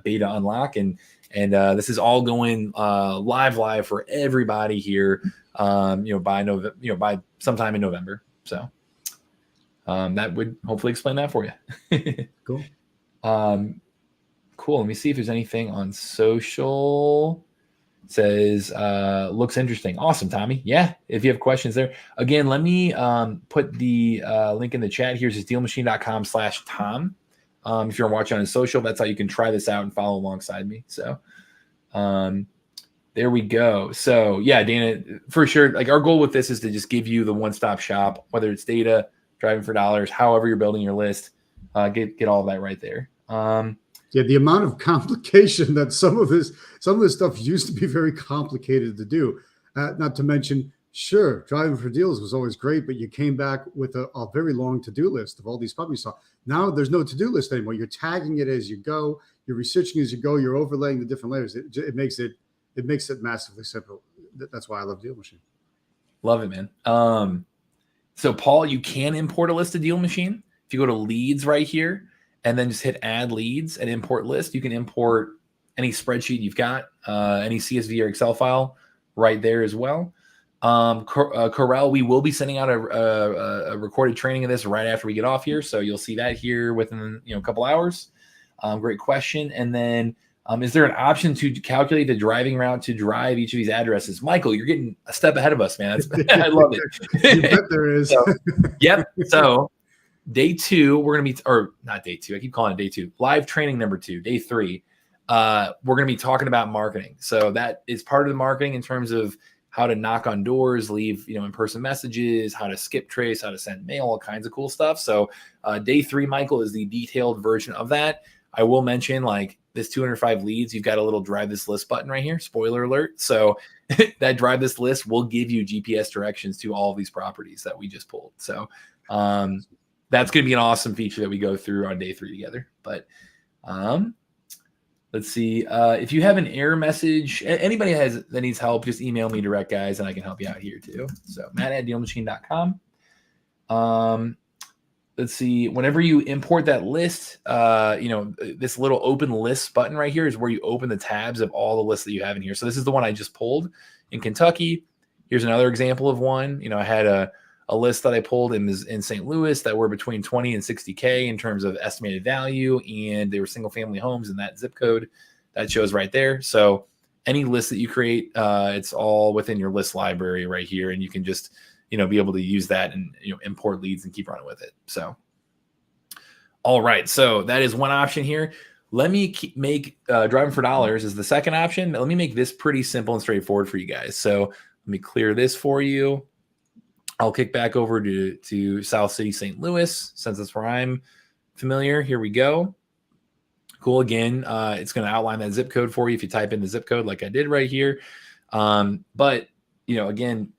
beta unlock. And this is all going live for everybody here, by sometime in November. So that would hopefully explain that for you. Cool. Cool. Let me see if there's anything on social. It says, looks interesting. Awesome, Tommy. Yeah. If you have questions there, again, let me put the link in the chat. Here's DealMachine.com/Tom. If you're watching on social, that's how you can try this out and follow alongside me. So there we go. So yeah, Dana, for sure. Like, our goal with this is to just give you the one-stop shop, whether it's data, driving for dollars, however you're building your list, get all of that right there. Yeah, the amount of complication that some of this stuff used to be very complicated to do. Not to mention, sure, driving for deals was always great, but you came back with a very long to-do list of all these properties. So now there's no to-do list anymore. You're tagging it as you go. You're researching as you go. You're overlaying the different layers. It makes it massively simple. That's why I love DealMachine. Love it, man. So Paul, you can import a list to DealMachine. If you go to leads right here, and then just hit add leads and import list, you can import any spreadsheet you've got, any CSV or Excel file right there as well. Corel, we will be sending out a recorded training of this right after we get off here. So you'll see that here within a couple hours. Great question. And then is there an option to calculate the driving route to drive each of these addresses? Michael, you're getting a step ahead of us, man. I love it. You bet there is. Yep. So day two, we're going to be, or not day two, I keep calling it day two, live training number 2, day 3. We're going to be talking about marketing. So that is part of the marketing in terms of how to knock on doors, leave, in-person messages, how to skip trace, how to send mail, all kinds of cool stuff. So day 3, Michael, is the detailed version of that. I will mention, like, this 205 leads, you've got a little drive this list button right here. Spoiler alert. So that drive this list will give you GPS directions to all of these properties that we just pulled. So that's going to be an awesome feature that we go through on day 3 together. But let's see. If you have an error message, anybody that needs help, just email me direct, guys, and I can help you out here too. So Matt@DealMachine.com. Let's see. Whenever you import that list, this little open lists button right here is where you open the tabs of all the lists that you have in here. So this is the one I just pulled in Kentucky. Here's another example of one. I had a list that I pulled in St. Louis that were between 20 and 60K in terms of estimated value, and they were single family homes in that zip code that shows right there. So any list that you create, it's all within your list library right here, and you can just be able to use that and import leads and keep running with it. So all right, so that is one option here. Let me make driving for dollars is the second option. Let me make this pretty simple and straightforward for you guys. So let me clear this for you. I'll kick back over to South City, St. Louis, since that's where I'm familiar. Here we go. Cool. Again, it's going to outline that zip code for you if you type in the zip code like I did right here. But, again,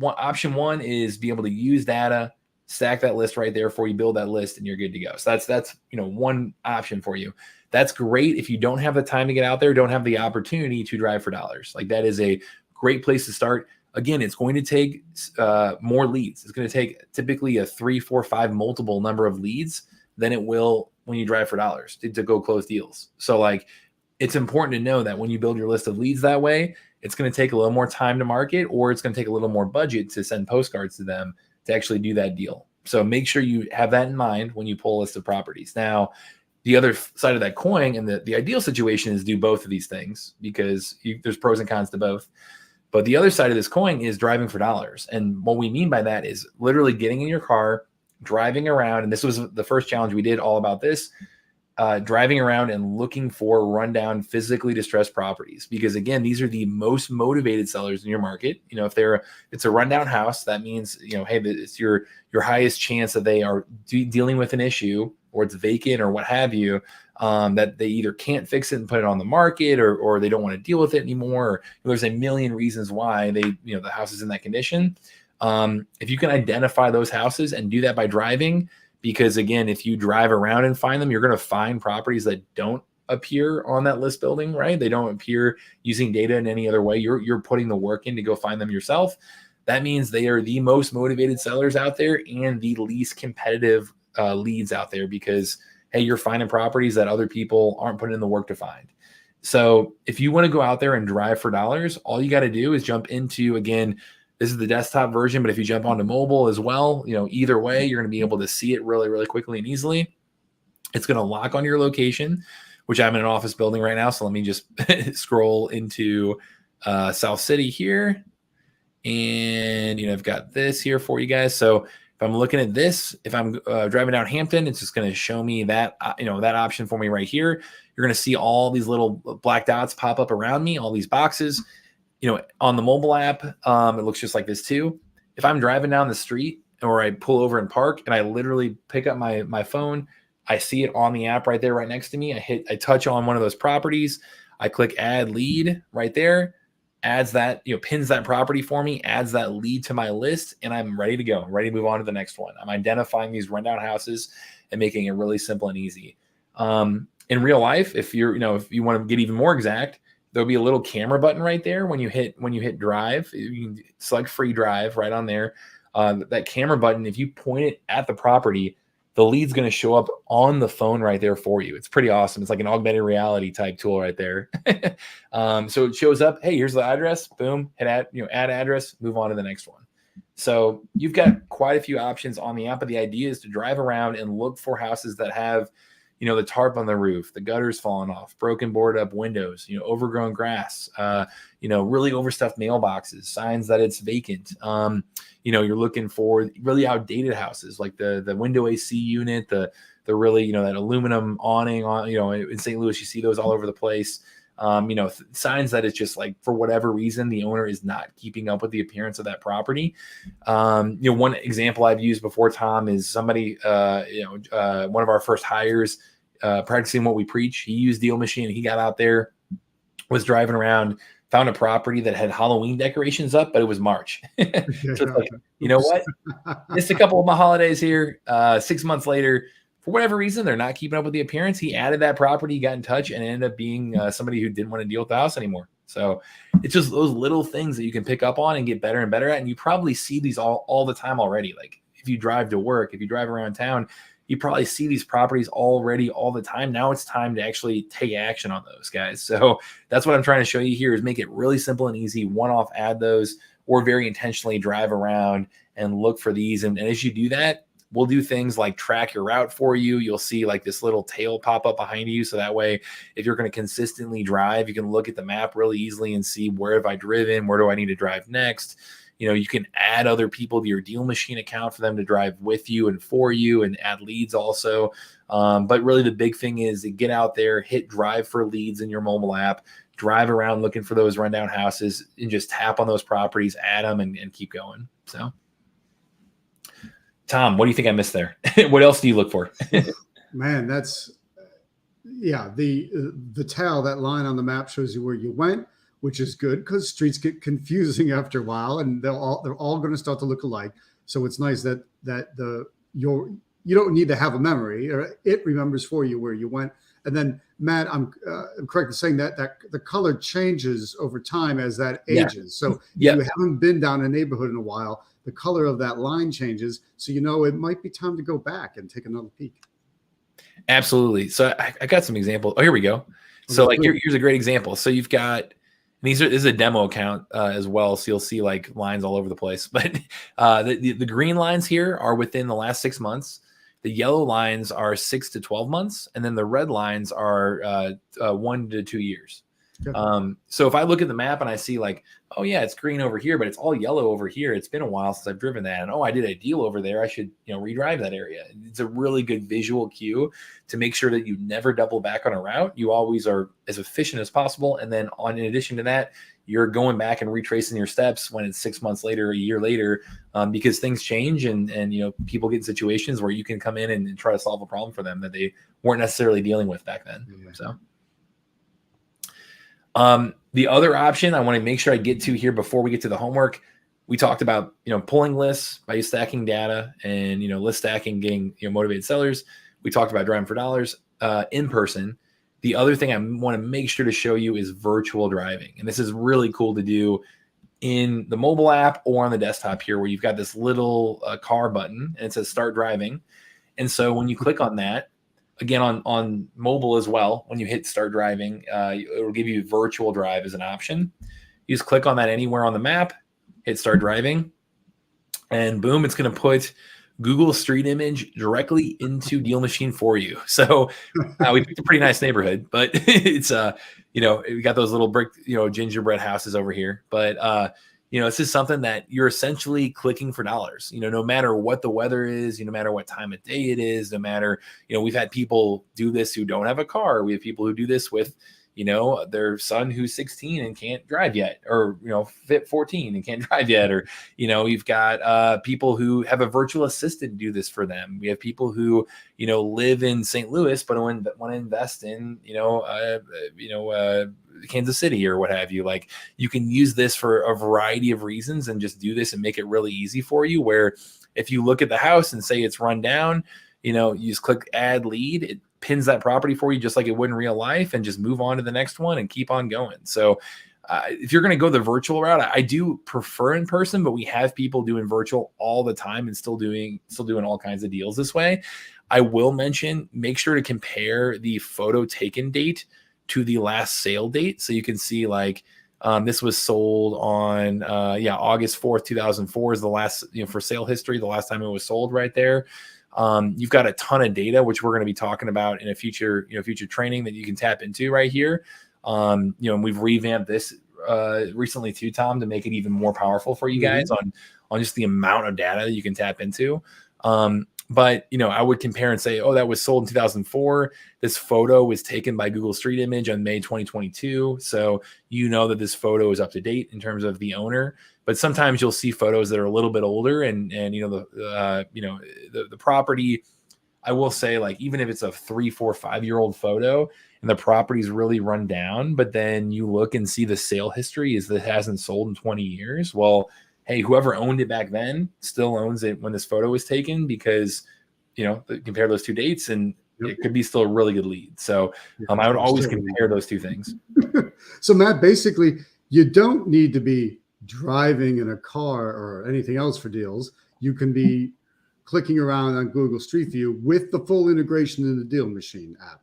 option one is be able to use data, stack that list right there for you, build that list, and you're good to go. So that's one option for you. That's great if you don't have the time to get out there, don't have the opportunity to drive for dollars. Like that is a great place to start. Again, it's going to take more leads. It's going to take typically a 3, 4, 5 multiple number of leads than it will when you drive for dollars to go close deals. So like it's important to know that when you build your list of leads that way, it's going to take a little more time to market, or it's going to take a little more budget to send postcards to them to actually do that deal. So make sure you have that in mind when you pull a list of properties. Now, the other side of that coin and the ideal situation is do both of these things because there's pros and cons to both. But the other side of this coin is driving for dollars. And what we mean by that is literally getting in your car, driving around. And this was the first challenge we did all about this, driving around and looking for rundown, physically distressed properties. Because again, these are the most motivated sellers in your market. If it's a rundown house, that means, hey, it's your highest chance that they are dealing with an issue, or it's vacant or what have you, that they either can't fix it and put it on the market, or they don't want to deal with it anymore. Or there's a million reasons why the house is in that condition. If you can identify those houses and do that by driving, because again, if you drive around and find them, you're going to find properties that don't appear on that list building, right? They don't appear using data in any other way. You're putting the work in to go find them yourself. That means they are the most motivated sellers out there and the least competitive leads out there, because hey, you're finding properties that other people aren't putting in the work to find. So if you want to go out there and drive for dollars, all you got to do is jump into, again, this is the desktop version, but if you jump onto mobile as well, either way, you're going to be able to see it really, really quickly and easily. It's going to lock on your location, which I'm in an office building right now. So let me just scroll into South City here. And, I've got this here for you guys. So if I'm looking at this, if I'm driving down Hampton, it's just going to show me that, that option for me right here. You're going to see all these little black dots pop up around me, all these boxes. On the mobile app, it looks just like this too. If I'm driving down the street or I pull over and park and I literally pick up my phone, I see it on the app right there, right next to me. I touch on one of those properties. I click add lead right there, adds that, pins that property for me, adds that lead to my list, and I'm ready to go, ready to move on to the next one. I'm identifying these rundown houses and making it really simple and easy. In real life, if you want to get even more exact, there'll be a little camera button right there when you hit drive. You can select free drive right on there. That camera button, if you point it at the property, the lead's going to show up on the phone right there for you. It's pretty awesome. It's like an augmented reality type tool right there. So it shows up, hey, here's the address, boom, hit add address, move on to the next one. So you've got quite a few options on the app, but the idea is to drive around and look for houses that have, the tarp on the roof, the gutters falling off, broken board up windows, overgrown grass, really overstuffed mailboxes, signs that it's vacant. You're looking for really outdated houses like the window AC unit, the really, that aluminum awning on, in St. Louis, you see those all over the place. Signs that it's just like, for whatever reason, the owner is not keeping up with the appearance of that property. One example I've used before, Tom, is somebody, one of our first hires, practicing what we preach. He used DealMachine. He got out there, was driving around, found a property that had Halloween decorations up, but it was March. So like, you know what? Missed a couple of my holidays here. 6 months later, for whatever reason, they're not keeping up with the appearance. He added that property, got in touch, and ended up being somebody who didn't want to deal with the house anymore. So it's just those little things that you can pick up on and get better and better at. And you probably see these all the time already. Like if you drive to work, if you drive around town, you probably see these properties already all the time. Now it's time to actually take action on those, guys. So that's what I'm trying to show you here, is make it really simple and easy. One-off add those, or very intentionally drive around and look for these. And as you do that, we'll do things like track your route for you. You'll see like this little tail pop up behind you. So that way, if you're going to consistently drive, you can look at the map really easily and see, where have I driven? Where do I need to drive next? You can add other people to your DealMachine account for them to drive with you and for you, and add leads also. But really the big thing is to get out there, hit drive for leads in your mobile app, drive around looking for those rundown houses, and just tap on those properties, add them, and keep going. So Tom, what do you think I missed there? What else do you look for? Man, that's, the tail, that line on the map shows you where you went, which is good because streets get confusing after a while, and they're all going to start to look alike. So it's nice that you don't need to have a memory, or it remembers for you where you went. And then, Matt, I'm correct in saying that the color changes over time as that ages. Yeah. So if you haven't been down a neighborhood in a while, the color of that line changes. So it might be time to go back and take another peek. Absolutely. So I got some examples. Oh, here we go. So like here's a great example. So you've got this is a demo account as well. So you'll see like lines all over the place. But the green lines here are within the last 6 months. The yellow lines are 6 to 12 months. And then the red lines are 1 to 2 years. So if I look at the map and I see like, oh yeah, it's green over here, but it's all yellow over here. It's been a while since I've driven that. And oh, I did a deal over there. I should, redrive that area. It's a really good visual cue to make sure that you never double back on a route. You always are as efficient as possible. And then in addition to that, you're going back and retracing your steps when it's 6 months later, a year later, because things change and people get in situations where you can come in and try to solve a problem for them that they weren't necessarily dealing with back then. So. The other option I want to make sure I get to here before we get to the homework, we talked about, pulling lists by stacking data and, list stacking, getting, motivated sellers. We talked about driving for dollars, in person. The other thing I want to make sure to show you is virtual driving. And this is really cool to do in the mobile app or on the desktop here, where you've got this little car button and it says start driving. And so when you click on that, again, on mobile as well, when you hit start driving, it will give you virtual drive as an option. You just click on that anywhere on the map, hit start driving, and boom, it's going to put Google Street Image directly into DealMachine for you. So we picked a pretty nice neighborhood, but it's, we got those little brick, gingerbread houses over here. But, this is something that you're essentially clicking for dollars, no matter what the weather is, no matter what time of day it is, no matter, we've had people do this who don't have a car. We have people who do this with, their son who's 16 and can't drive yet, or, fit 14 and can't drive yet. Or, you've got people who have a virtual assistant do this for them. We have people who, live in St. Louis, but want to invest in, Kansas City or what have you. Like, you can use this for a variety of reasons and just do this and make it really easy for you, where if you look at the house and say it's run down, you just click add lead, it pins that property for you just like it would in real life, and just move on to the next one and keep on going. So if you're going to go the virtual route, I do prefer in person, but we have people doing virtual all the time and still doing all kinds of deals this way. I will mention, make sure to compare the photo taken date to the last sale date. So you can see like, this was sold on, August 4th, 2004 is the last, for sale history, the last time it was sold right there. You've got a ton of data, which we're going to be talking about in a future training that you can tap into right here. And we've revamped this recently too, Tom, to make it even more powerful for you guys on just the amount of data that you can tap into. But, I would compare and say, oh, that was sold in 2004. This photo was taken by Google Street Image on May 2022. So that this photo is up to date in terms of the owner. But sometimes you'll see photos that are a little bit older, and the property, I will say, like, even if it's a 3, 4, 5-year-old photo and the property's really run down, but then you look and see the sale history is that it hasn't sold in 20 years. Well, hey, whoever owned it back then still owns it when this photo was taken, because, compare those two dates and it could be still a really good lead. So I would always compare those two things. So Matt, basically, you don't need to be driving in a car or anything else for deals. You can be clicking around on Google Street View with the full integration in the DealMachine app.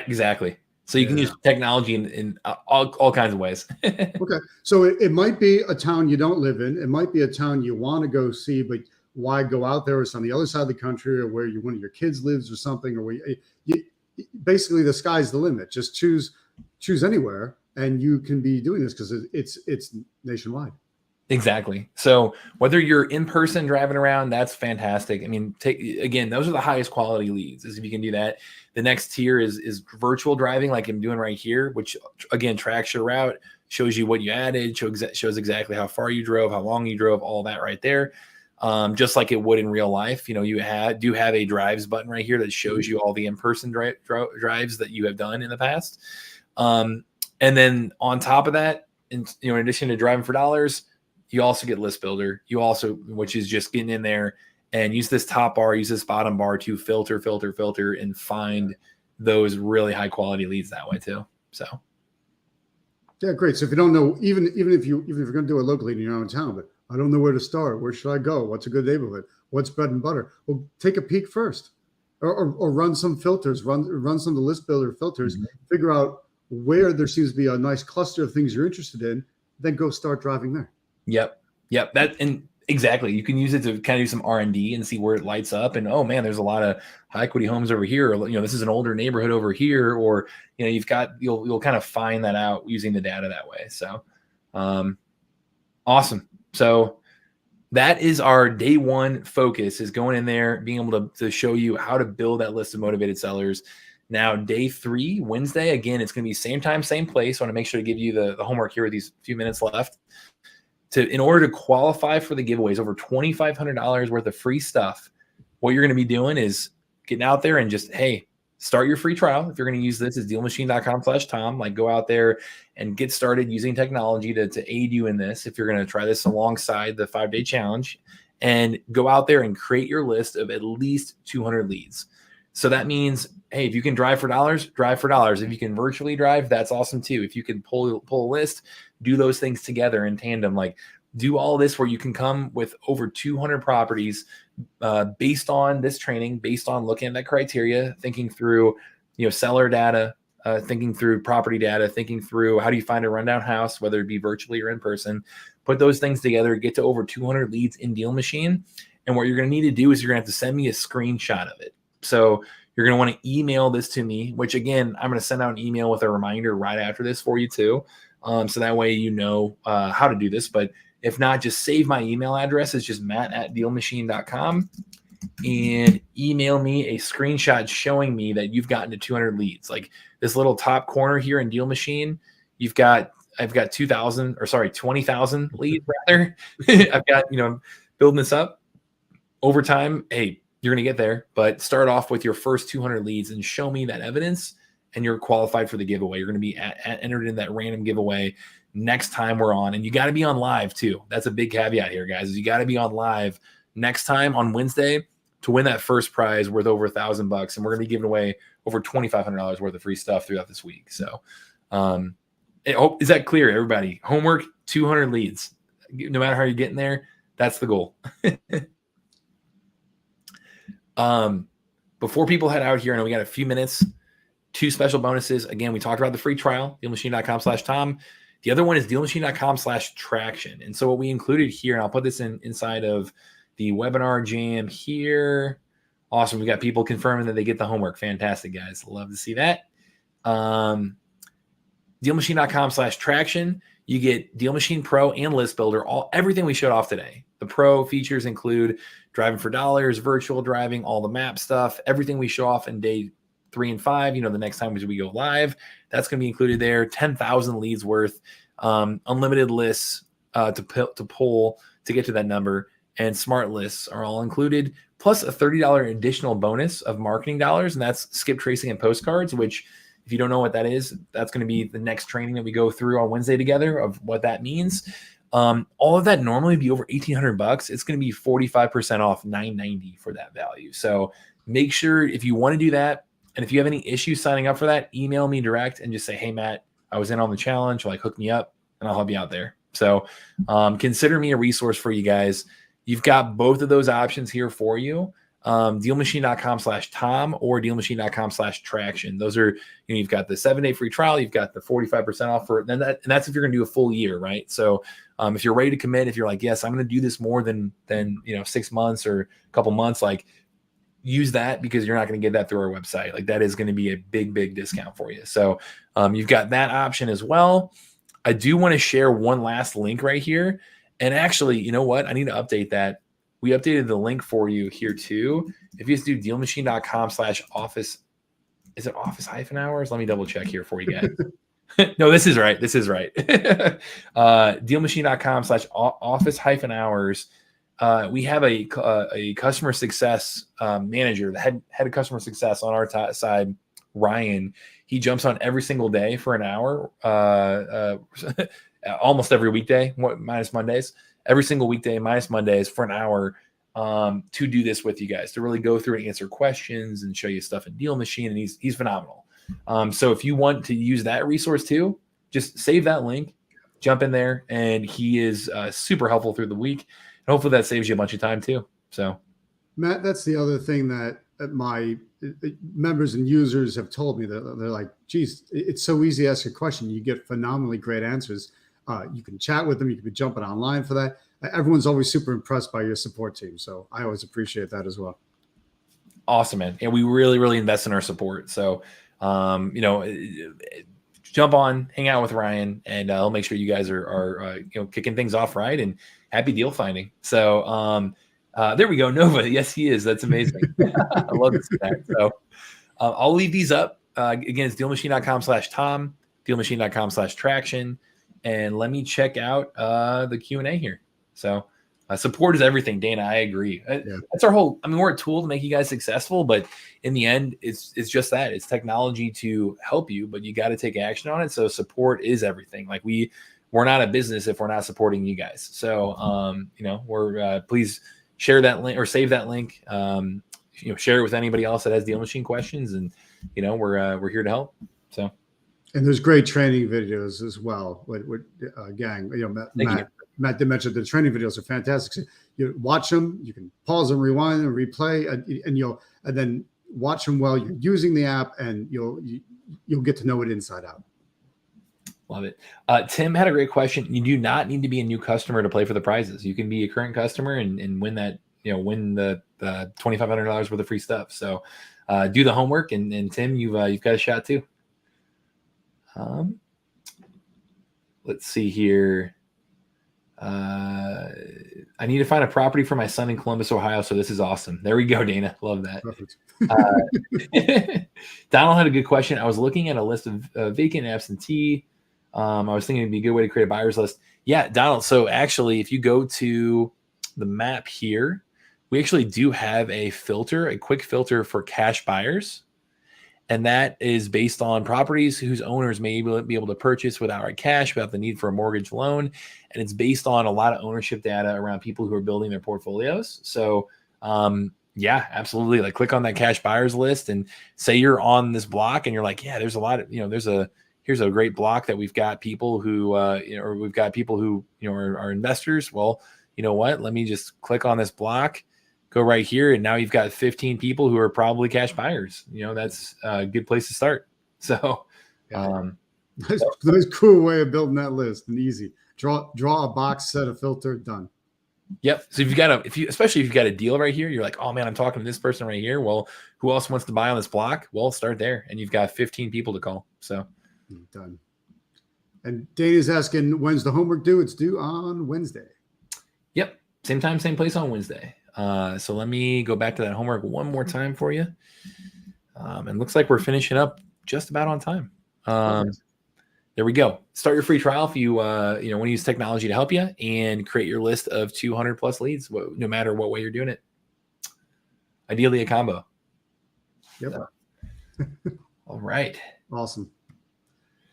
Exactly. So you can use technology in all kinds of ways. Okay. So it might be a town you don't live in. It might be a town you want to go see, but why go out there? It's on the other side of the country, or where one of your kids lives or something, or where basically the sky's the limit. Just choose anywhere, and you can be doing this because it's nationwide. Exactly. So whether you're in person driving around, that's fantastic. I mean, again, those are the highest quality leads, is if you can do that. The next tier is virtual driving, like I'm doing right here, which again tracks your route, shows you what you added, shows exactly how far you drove, how long you drove, all that right there. Just like it would in real life. You do have a drives button right here that shows you all the in-person drives that you have done in the past. And then on top of that, in addition to driving for dollars, you also get list builder. You also, which is just getting in there and use this top bar, use this bottom bar to filter, and find those really high quality leads that way too. So. Yeah, great. So if you don't know, even if you're going to do it locally in your own town, but I don't know where to start. Where should I go? What's a good neighborhood? What's bread and butter? Well, take a peek first, or run some filters. Run some of the list builder filters. Figure out where there seems to be a nice cluster of things you're interested in. Then go start driving there. Yep. Exactly. You can use it to kind of do some R&D and see where it lights up. And, oh man, there's a lot of high equity homes over here. Or, this is an older neighborhood over here. Or, you'll kind of find that out using the data that way. So, awesome. So that is our day one focus, is going in there, being able to show you how to build that list of motivated sellers. Now, day 3, Wednesday, again, it's going to be same time, same place. I want to make sure to give you the homework here with these few minutes left. In order to qualify for the giveaways, over $2,500 worth of free stuff, what you're going to be doing is getting out there and just, hey, start your free trial. If you're going to use this, is DealMachine.com/Tom. Like, go out there and get started using technology to aid you in this. If you're going to try this alongside the 5-day challenge, and go out there and create your list of at least 200 leads. So that means, hey, if you can drive for dollars, drive for dollars. If you can virtually drive, that's awesome too. If you can pull a list, do those things together in tandem. Like, do all this where you can come with over 200 properties based on this training, based on looking at that criteria, thinking through, seller data, thinking through property data, thinking through how do you find a rundown house, whether it be virtually or in person. Put those things together, get to over 200 leads in DealMachine. And what you're going to need to do is you're going to have to send me a screenshot of it. So you're going to want to email this to me, which again, I'm going to send out an email with a reminder right after this for you too. So that way how to do this. But if not, just save my email address. It's just matt@dealmachine.com, and email me a screenshot showing me that you've gotten to 200 leads. Like this little top corner here in DealMachine, I've got 20,000 leads rather. I've got, building this up over time. Hey, you're going to get there, but start off with your first 200 leads and show me that evidence, and you're qualified for the giveaway. You're going to be entered in that random giveaway next time we're on. And you got to be on live too. That's a big caveat here, guys, is you got to be on live next time on Wednesday to win that first prize worth over $1,000. And we're going to be giving away over $2,500 worth of free stuff throughout this week. So, is that clear, everybody? Homework, 200 leads. No matter how you're getting there, that's the goal. Before people head out here, I know we got a few minutes, 2 special bonuses. Again, we talked about the free trial, DealMachine.com/Tom. The other one is DealMachine.com/traction. And so what we included here, and I'll put this inside of the webinar jam here. Awesome. We got people confirming that they get the homework. Fantastic, guys. Love to see that. DealMachine.com/traction. You get DealMachine Pro and List Builder, everything we showed off today. The Pro features include driving for dollars, virtual driving, all the map stuff, everything we show off in day 3 and 5. The next time we go live, that's going to be included there. 10,000 leads worth, unlimited lists to pull to get to that number, and smart lists are all included, plus a $30 additional bonus of marketing dollars, and that's skip tracing and postcards, which, if you don't know what that is, that's going to be the next training that we go through on Wednesday together of what that means. All of that normally be over $1,800. It's going to be 45% off, $990 for that value. So make sure, if you want to do that, and if you have any issues signing up for that, email me direct and just say, hey, Matt, I was in on the challenge, like hook me up and I'll help you out there. So consider me a resource for you guys. You've got both of those options here for you. DealMachine.com/Tom or DealMachine.com/traction. Those are, you've got the 7-day free trial, you've got the 45% off for, and that's if you're going to do a full year, right? So if you're ready to commit, if you're like, yes, I'm going to do this more than 6 months or a couple months, like, use that, because you're not going to get that through our website. Like, that is going to be a big discount for you. So you've got that option as well. I do want to share one last link right here. And actually, you know what? I need to update that. We updated the link for you here too. If you just do DealMachine.com/office, is it office-hours? Let me double check here for you guys. No, this is right. DealMachine.com/office-hours. We have a customer success manager, the head of customer success on our side, Ryan. He jumps on every single day for an hour, almost every weekday, minus Mondays, every single weekday, minus Mondays for an hour to do this with you guys, to really go through and answer questions and show you stuff in DealMachine. And he's phenomenal. So if you want to use that resource too, just save that link, jump in there, and he is super helpful through the week. And hopefully that saves you a bunch of time too. So, Matt, that's the other thing that my members and users have told me, that they're like, geez, it's so easy to ask a question. You get phenomenally great answers. You can chat with them. You can be jumping online for that. Everyone's always super impressed by your support team. So I always appreciate that as well. Awesome, man. And we really, really invest in our support. So, jump on, hang out with Ryan, and I'll make sure you guys are kicking things off right, and happy deal finding. So there we go. Nova. Yes, he is. That's amazing. I love this guy. So I'll leave these up. Again, it's DealMachine.com/Tom, DealMachine.com/Traction. And let me check out the Q&A here. So support is everything, Dana. I agree. Yeah. That's our whole, we're a tool to make you guys successful, but in the end, it's just that. It's technology to help you, but you got to take action on it. So support is everything. Like we're not a business if we're not supporting you guys. So, we're please share that link or save that link. Share it with anybody else that has DealMachine questions, and we're here to help. So, and there's great training videos as well. With gang, Matt did mention the training videos are fantastic. So you watch them, you can pause and rewind and replay, and then watch them while you're using the app, and you'll get to know it inside out. Love it. Tim had a great question. You do not need to be a new customer to play for the prizes. You can be a current customer and win that, win the $2,500 worth of free stuff. So do the homework, and Tim, you've got a shot too. Let's see here. I need to find a property for my son in Columbus, Ohio. So this is awesome. There we go, Dana. Love that. Donald had a good question. I was looking at a list of vacant and absentee. I was thinking it'd be a good way to create a buyer's list. Yeah, Donald. So actually, if you go to the map here, we actually do have a filter, a quick filter for cash buyers. And that is based on properties whose owners may be able to purchase with outright cash without the need for a mortgage loan. And it's based on a lot of ownership data around people who are building their portfolios. So, yeah, absolutely. Like click on that cash buyers list and say you're on this block and you're like, yeah, there's a lot of, here's a great block that we've got people who, or we've got people who, are investors. Well, you know what? Let me just click on this block, go right here, and now you've got 15 people who are probably cash buyers. That's a good place to start. So, nice cool way of building that list, and easy. Draw a box, set a filter, done. Yep. So especially if you've got a deal right here, you're like, oh man, I'm talking to this person right here. Well, who else wants to buy on this block? Well, start there, and you've got 15 people to call. So done. And Dana's asking, when's the homework due? It's due on Wednesday. Yep. Same time, same place on Wednesday. So let me go back to that homework one more time for you. And looks like we're finishing up just about on time. There we go. Start your free trial if you want to use technology to help you, and create your list of 200 plus leads, no matter what way you're doing it. Ideally a combo. Yep. So, all right. Awesome.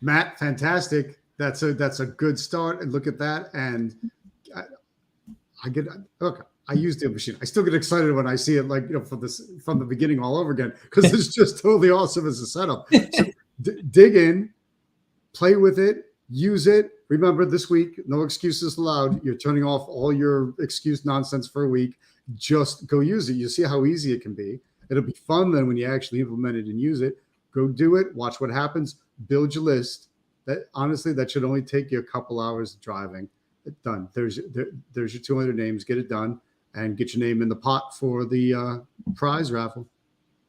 Matt, fantastic. That's a good start. And look at that. And I use DealMachine. I still get excited when I see it, from the beginning all over again, because it's just totally awesome as a setup. So dig in, play with it, use it. Remember, this week, no excuses allowed. You're turning off all your excuse nonsense for a week. Just go use it. You see how easy it can be. It'll be fun then when you actually implement it and use it. Go do it. Watch what happens. Build your list. That should only take you a couple hours driving. Done. There's your 200 names. Get it done, and get your name in the pot for the prize raffle.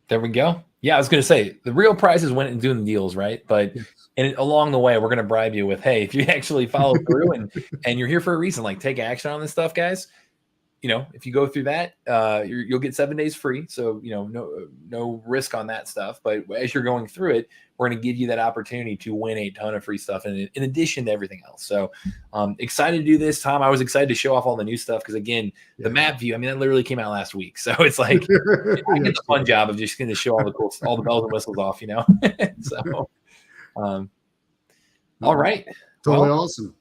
There we go. Yeah, I was going to say the real prize is when doing the deals, right? But along the way, we're going to bribe you with, hey, if you actually follow through and you're here for a reason, like take action on this stuff, guys. If you go through that, you'll get 7 days free. So, no risk on that stuff. But as you're going through it, we're going to give you that opportunity to win a ton of free stuff in addition to everything else. So excited to do this, Tom. I was excited to show off all the new stuff because, again, the map view, that literally came out last week. So it's like I get the fun job of just going to show all the bells and whistles off, So all right. Totally awesome.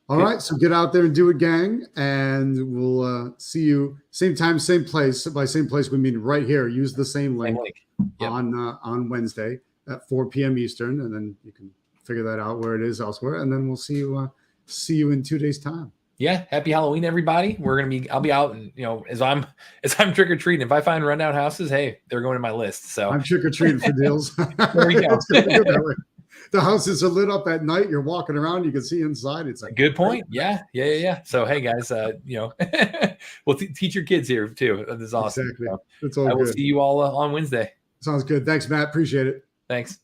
All right, so get out there and do it, gang, and we'll see you same time, same place. By same place, we mean right here. Use the same link, Yep. on Wednesday at 4 p.m. Eastern, and then you can figure that out where it is elsewhere. And then we'll see you in 2 days' time. Yeah, happy Halloween, everybody. I'll be out, and as I'm trick or treating. If I find rundown houses, hey, they're going to my list. So I'm trick or treating for deals. There we go. The houses are lit up at night. You're walking around, you can see inside. It's like good point. Yeah. So hey, guys, we'll teach your kids here too. This is awesome. Exactly. So it's all I will good. see you all on Wednesday. Sounds good. Thanks, Matt. Appreciate it. Thanks.